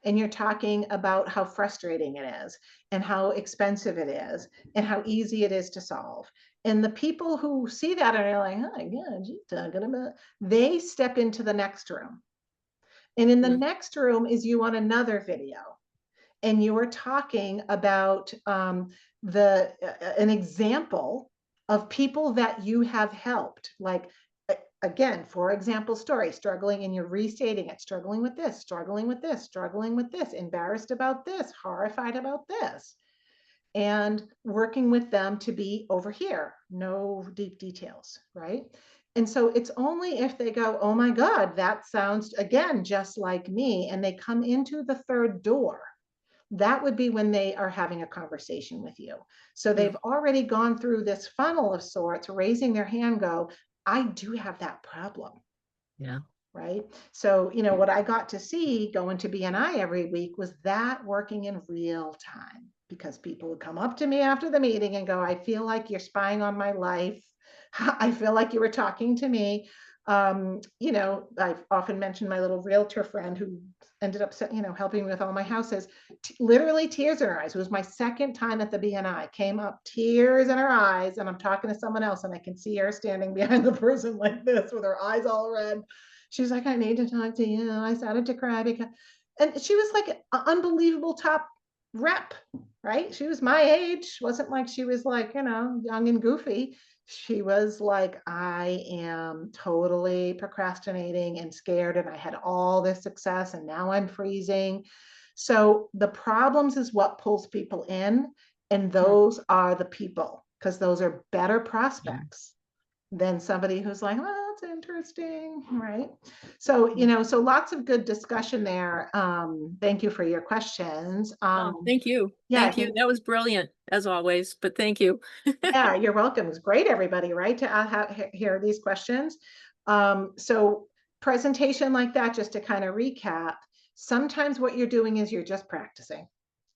and you're talking about how frustrating it is and how expensive it is and how easy it is to solve. And the people who see that are like, oh my God, she's talking about, they step into the next room. And in the next room is you on another video. And you are talking about an example of people that you have helped. Like, again, for example, story, struggling, and you're restating it, struggling with this, struggling with this, struggling with this, embarrassed about this, horrified about this, and working with them to be over here, no deep details, right? And so it's only if they go, oh my God, that sounds, again, just like me, and they come into the third door, that would be when they are having a conversation with you. So they've already gone through this funnel of sorts, raising their hand, go, I do have that problem. Yeah. Right. So, you know, what I got to see going to BNI every week was that working in real time, because people would come up to me after the meeting and go, I feel like you're spying on my life. I feel like you were talking to me. You know, I've often mentioned my little realtor friend who ended up, you know, helping me with all my houses, literally tears in her eyes. It was my second time at the BNI, came up, tears in her eyes, and I'm talking to someone else and I can see her standing behind the person like this with her eyes all red. She's like, I need to talk to you. I started to cry because, and she was like an unbelievable top rep, right? She was my age. Wasn't like she was like, you know, young and goofy. She was like, I am totally procrastinating and scared, and I had all this success, and now I'm freezing. So the problems is what pulls people in, and those are the people, because those are better prospects than somebody who's like, well, that's interesting, right? So, you know, so lots of good discussion there. Thank you for your questions. Thank you. Yeah, I Thank you. think, That was brilliant as always, but thank you. yeah, you're welcome. It's great, everybody, right, to hear these questions. So presentation like that, just to kind of recap, sometimes what you're doing is you're just practicing.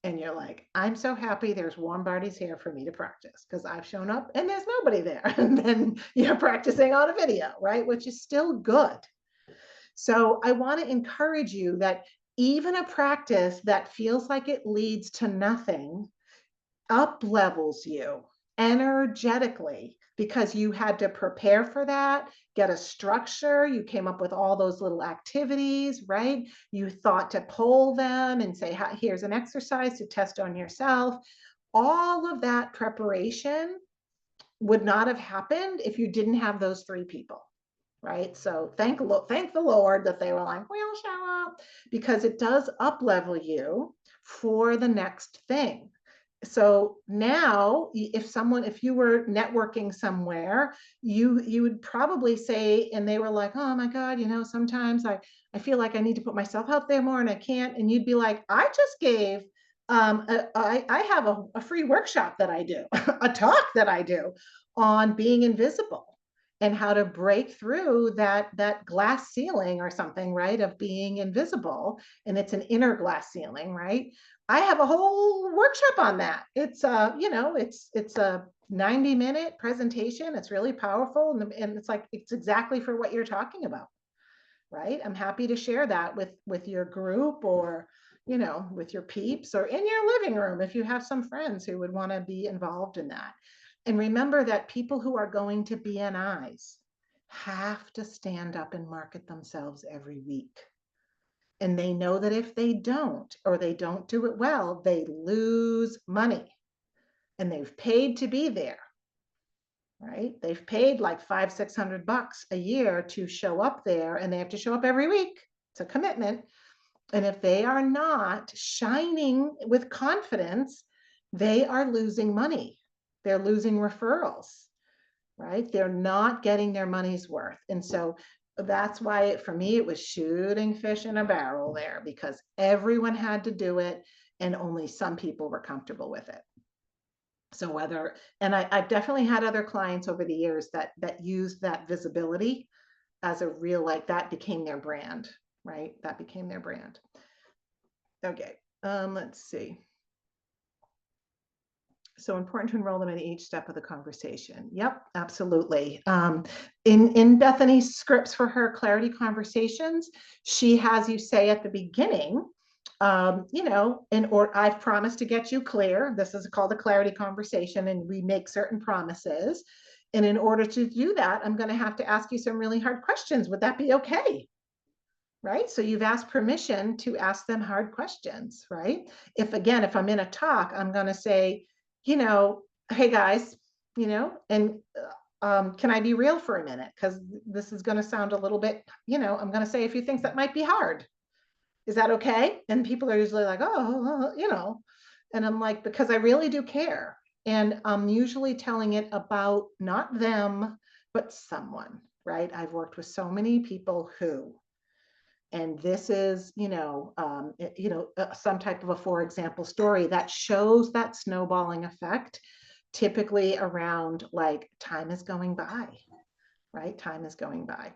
And you're like, I'm so happy there's warm bodies here for me to practice, because I've shown up and there's nobody there. And then you're practicing on a video, right? Which is still good. So I want to encourage you that even a practice that feels like it leads to nothing up levels you energetically, because you had to prepare for that, get a structure, you came up with all those little activities, right? You thought to poll them and say, here's an exercise to test on yourself. All of that preparation would not have happened if you didn't have those three people. Right. So thank the Lord that they were like, we'll show up, because it does up level you for the next thing. So now if you were networking somewhere, you would probably say, and they were like, oh my God, you know, sometimes I feel like I need to put myself out there more and I can't. And you'd be like, I just gave, I have a free workshop that I do, a talk that I do on being invisible and how to break through that glass ceiling or something, right, of being invisible. And it's an inner glass ceiling, right? I have a whole workshop on that. It's you know, it's a 90-minute presentation. It's really powerful, and it's like, it's exactly for what you're talking about, right? I'm happy to share that with your group, or, you know, with your peeps, or in your living room if you have some friends who would want to be involved in that. And remember that people who are going to BNIs have to stand up and market themselves every week. And they know that if they don't, or they don't do it well, they lose money. And they've paid to be there, right? They've paid like $500-600 a year to show up there, and they have to show up every week. It's a commitment. And if they are not shining with confidence, they are losing money. They're losing referrals, right? They're not getting their money's worth. And so that's why for me, it was shooting fish in a barrel there, because everyone had to do it and only some people were comfortable with it. So whether, and I've definitely had other clients over the years that used that visibility as a real, like, that became their brand, right? That became their brand. Okay, let's see. So important to enroll them in each step of the conversation. Yep, absolutely. In Bethany's scripts for her clarity conversations, she has you say at the beginning, You know, or I've promised to get you clear. This is called a clarity conversation, and we make certain promises. And in order to do that, I'm going to have to ask you some really hard questions. Would that be okay? Right? So you've asked permission to ask them hard questions, right? If again, if I'm in a talk, I'm going to say, you know, hey guys, you know, and can I be real for a minute? Because this is going to sound a little bit, you know, I'm going to say a few things that might be hard. Is that okay? And people are usually like, oh, you know, and I'm like, because I really do care. And I'm usually telling it about not them, but someone, right? I've worked with so many people who, and this is, some type of a, for example, story that shows that snowballing effect, typically around like time is going by, right? Time is going by.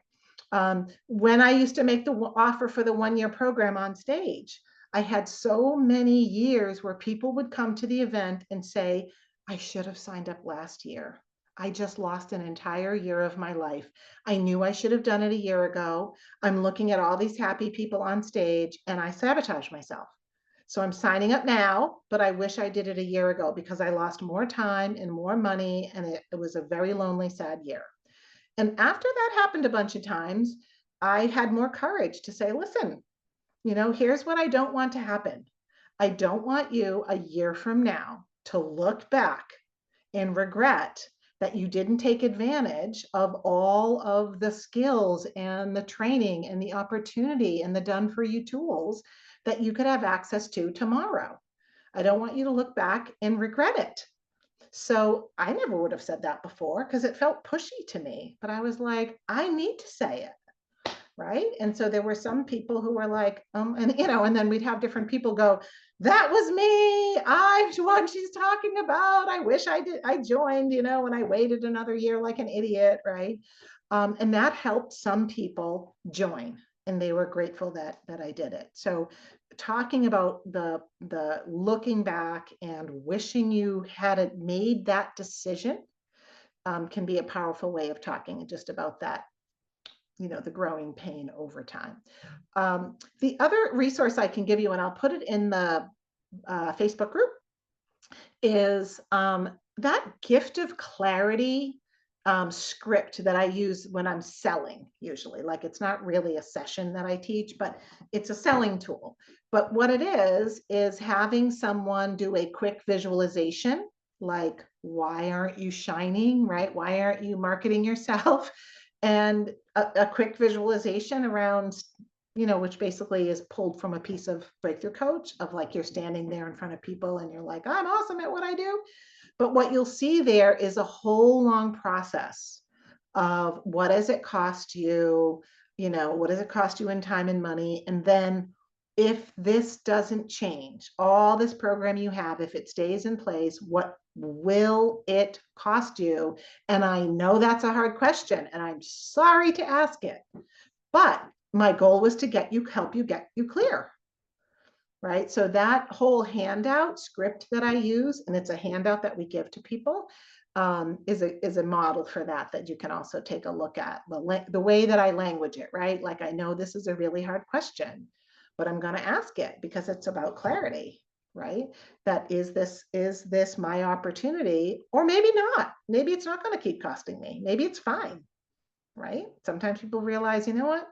When I used to make the offer for the 1-year program on stage, I had so many years where people would come to the event and say, I should have signed up last year. I just lost an entire year of my life. I knew I should have done it a year ago. I'm looking at all these happy people on stage and I sabotage myself. So I'm signing up now, but I wish I did it a year ago because I lost more time and more money, and it was a very lonely, sad year. And after that happened a bunch of times, I had more courage to say, listen, you know, here's what I don't want to happen. I don't want you a year from now to look back and regret that you didn't take advantage of all of the skills and the training and the opportunity and the done for you tools that you could have access to tomorrow. I don't want you to look back and regret it. So I never would have said that before because it felt pushy to me, but I was like, I need to say it. Right. And so there were some people who were like, and you know, and then we'd have different people go, that was me. I'm what she's talking about. I wish I joined, you know, and I waited another year like an idiot. Right. And that helped some people join, and they were grateful that I did it. So talking about the looking back and wishing you had made that decision can be a powerful way of talking just about that, you know, the growing pain over time. The other resource I can give you, and I'll put it in the Facebook group, is that gift of clarity script that I use when I'm selling, usually. Like, it's not really a session that I teach, but it's a selling tool. But what it is having someone do a quick visualization, like, why aren't you shining, right? Why aren't you marketing yourself? And a quick visualization around, you know, which basically is pulled from a piece of Breakthrough Coach, of like, you're standing there in front of people and you're like, I'm awesome at what I do. But what you'll see there is a whole long process of what does it cost you, you know, what does it cost you in time and money? And then if this doesn't change, all this program you have, if it stays in place, what will it cost you? And I know that's a hard question, and I'm sorry to ask it, but my goal was to help you get you clear. Right? So that whole handout script that I use, and it's a handout that we give to people, is a model for that you can also take a look at. The way that I language it, right? Like, I know this is a really hard question, but I'm going to ask it because it's about clarity, right? That is this my opportunity? Or maybe not. Maybe it's not going to keep costing me. Maybe it's fine, right? Sometimes people realize, you know what?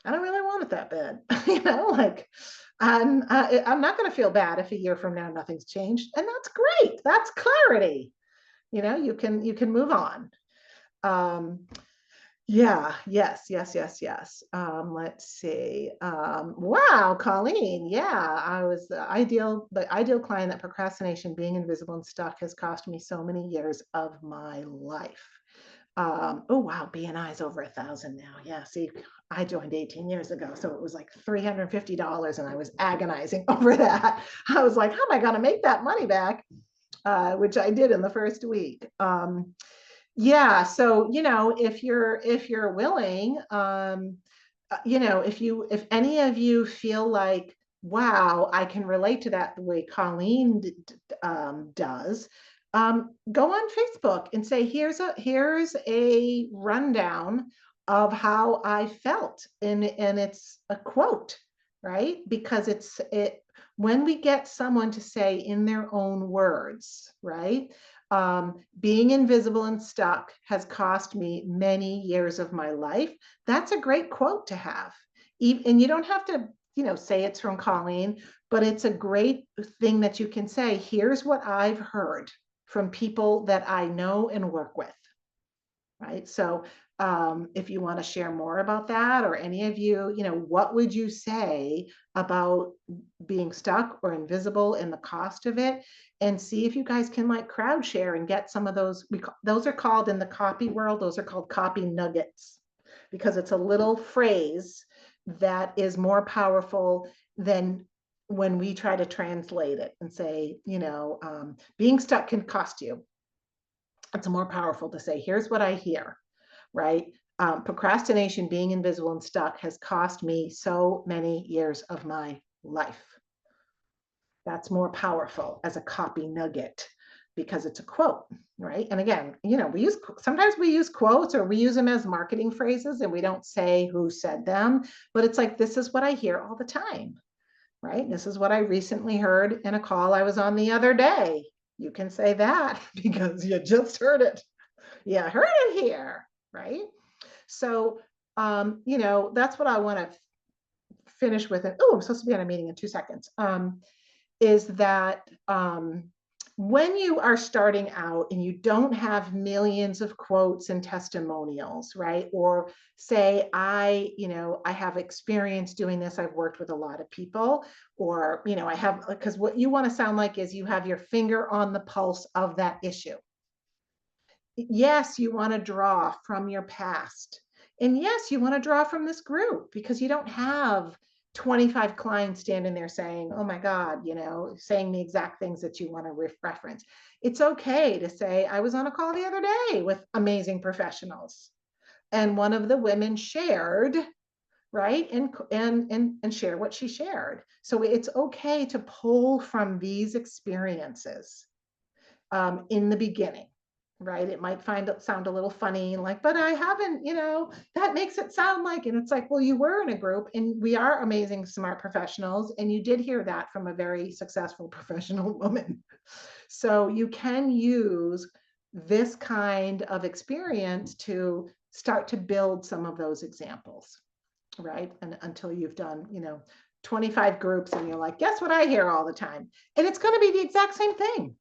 I don't really want it that bad. You know, like, I'm not going to feel bad if a year from now nothing's changed, and that's great. That's clarity. You know, you can move on. Yeah, yes. Let's see. Wow, Colleen. Yeah, I was the ideal client. That procrastination, being invisible and stuck, has cost me so many years of my life. Oh wow, BNI is over 1,000 now. Yeah, see, I joined 18 years ago, so it was like $350, and I was agonizing over that. I was like, how am I going to make that money back? Which I did in the first week. Yeah, so you know, if you're willing, you know, if any of you feel like, wow, I can relate to that the way Colleen does, go on Facebook and say, here's a rundown of how I felt, and it's a quote, right? Because when we get someone to say in their own words, right? Being invisible and stuck has cost me many years of my life. That's a great quote to have. And you don't have to, say it's from Colleen, but it's a great thing that you can say, here's what I've heard from people that I know and work with, right? So if you want to share more about that, or any of you, what would you say about being stuck or invisible and the cost of it? And see if you guys can like crowd share and get some of those. Those are called, in the copy world, those are called copy nuggets, because it's a little phrase that is more powerful than when we try to translate it and say, being stuck can cost you. It's more powerful to say, here's what I hear, right? Procrastination, being invisible and stuck, has cost me so many years of my life. That's more powerful as a copy nugget because it's a quote, right? And again, sometimes we use quotes, or we use them as marketing phrases and we don't say who said them, but it's like, this is what I hear all the time, right? This is what I recently heard in a call I was on the other day. You can say that because you just heard it. Yeah, heard it here, right? So, that's what I want to finish with. Oh, I'm supposed to be on a meeting in 2 seconds. Is that when you are starting out and you don't have millions of quotes and testimonials, right? Or say, I have experience doing this, I've worked with a lot of people, or, I have, because what you want to sound like is you have your finger on the pulse of that issue. Yes, you want to draw from your past. And yes, you want to draw from this group, because you don't have 25 clients standing there saying, oh my God, saying the exact things that you want to reference. It's okay to say, I was on a call the other day with amazing professionals, and one of the women shared, right? And share what she shared. So it's okay to pull from these experiences in the beginning, right? It might sound a little funny, like, but I haven't, that makes it sound like, and it's like, well, you were in a group and we are amazing, smart professionals. And you did hear that from a very successful professional woman. So you can use this kind of experience to start to build some of those examples, right? And until you've done, 25 groups and you're like, guess what I hear all the time? And it's going to be the exact same thing.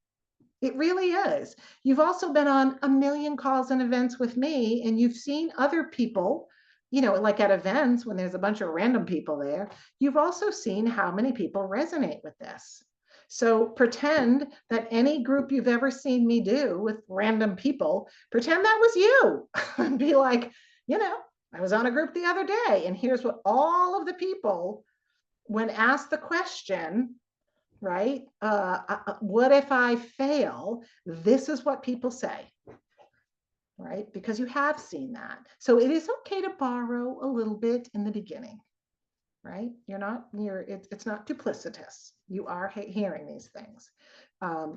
It really is. You've also been on a million calls and events with me, and you've seen other people, like at events when there's a bunch of random people there, you've also seen how many people resonate with this. So pretend that any group you've ever seen me do with random people, pretend that was you and be like, I was on a group the other day, and here's what all of the people, when asked the question, right? What if I fail? This is what people say, right? Because you have seen that. So it is okay to borrow a little bit in the beginning, right? It's not duplicitous. You are hearing these things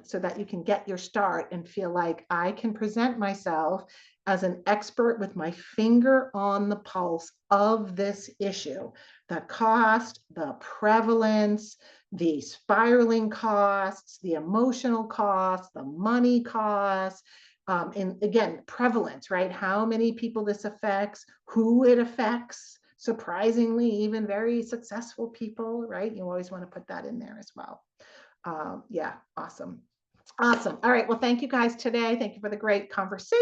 so that you can get your start and feel like I can present myself as an expert with my finger on the pulse of this issue, the cost, the prevalence, the spiraling costs, the emotional costs, the money costs, and again, prevalence, right? How many people this affects, who it affects, surprisingly, even very successful people, right? You always want to put that in there as well. Yeah, awesome. Awesome. All right. Well, thank you guys today. Thank you for the great conversation.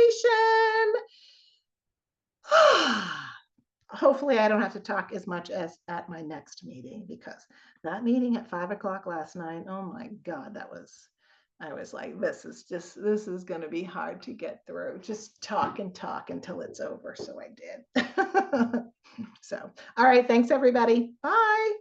Hopefully I don't have to talk as much as at my next meeting, because that meeting at 5 o'clock last night, oh my God, I was like, this is going to be hard to get through. Just talk and talk until it's over. So I did. So, all right. Thanks, everybody. Bye.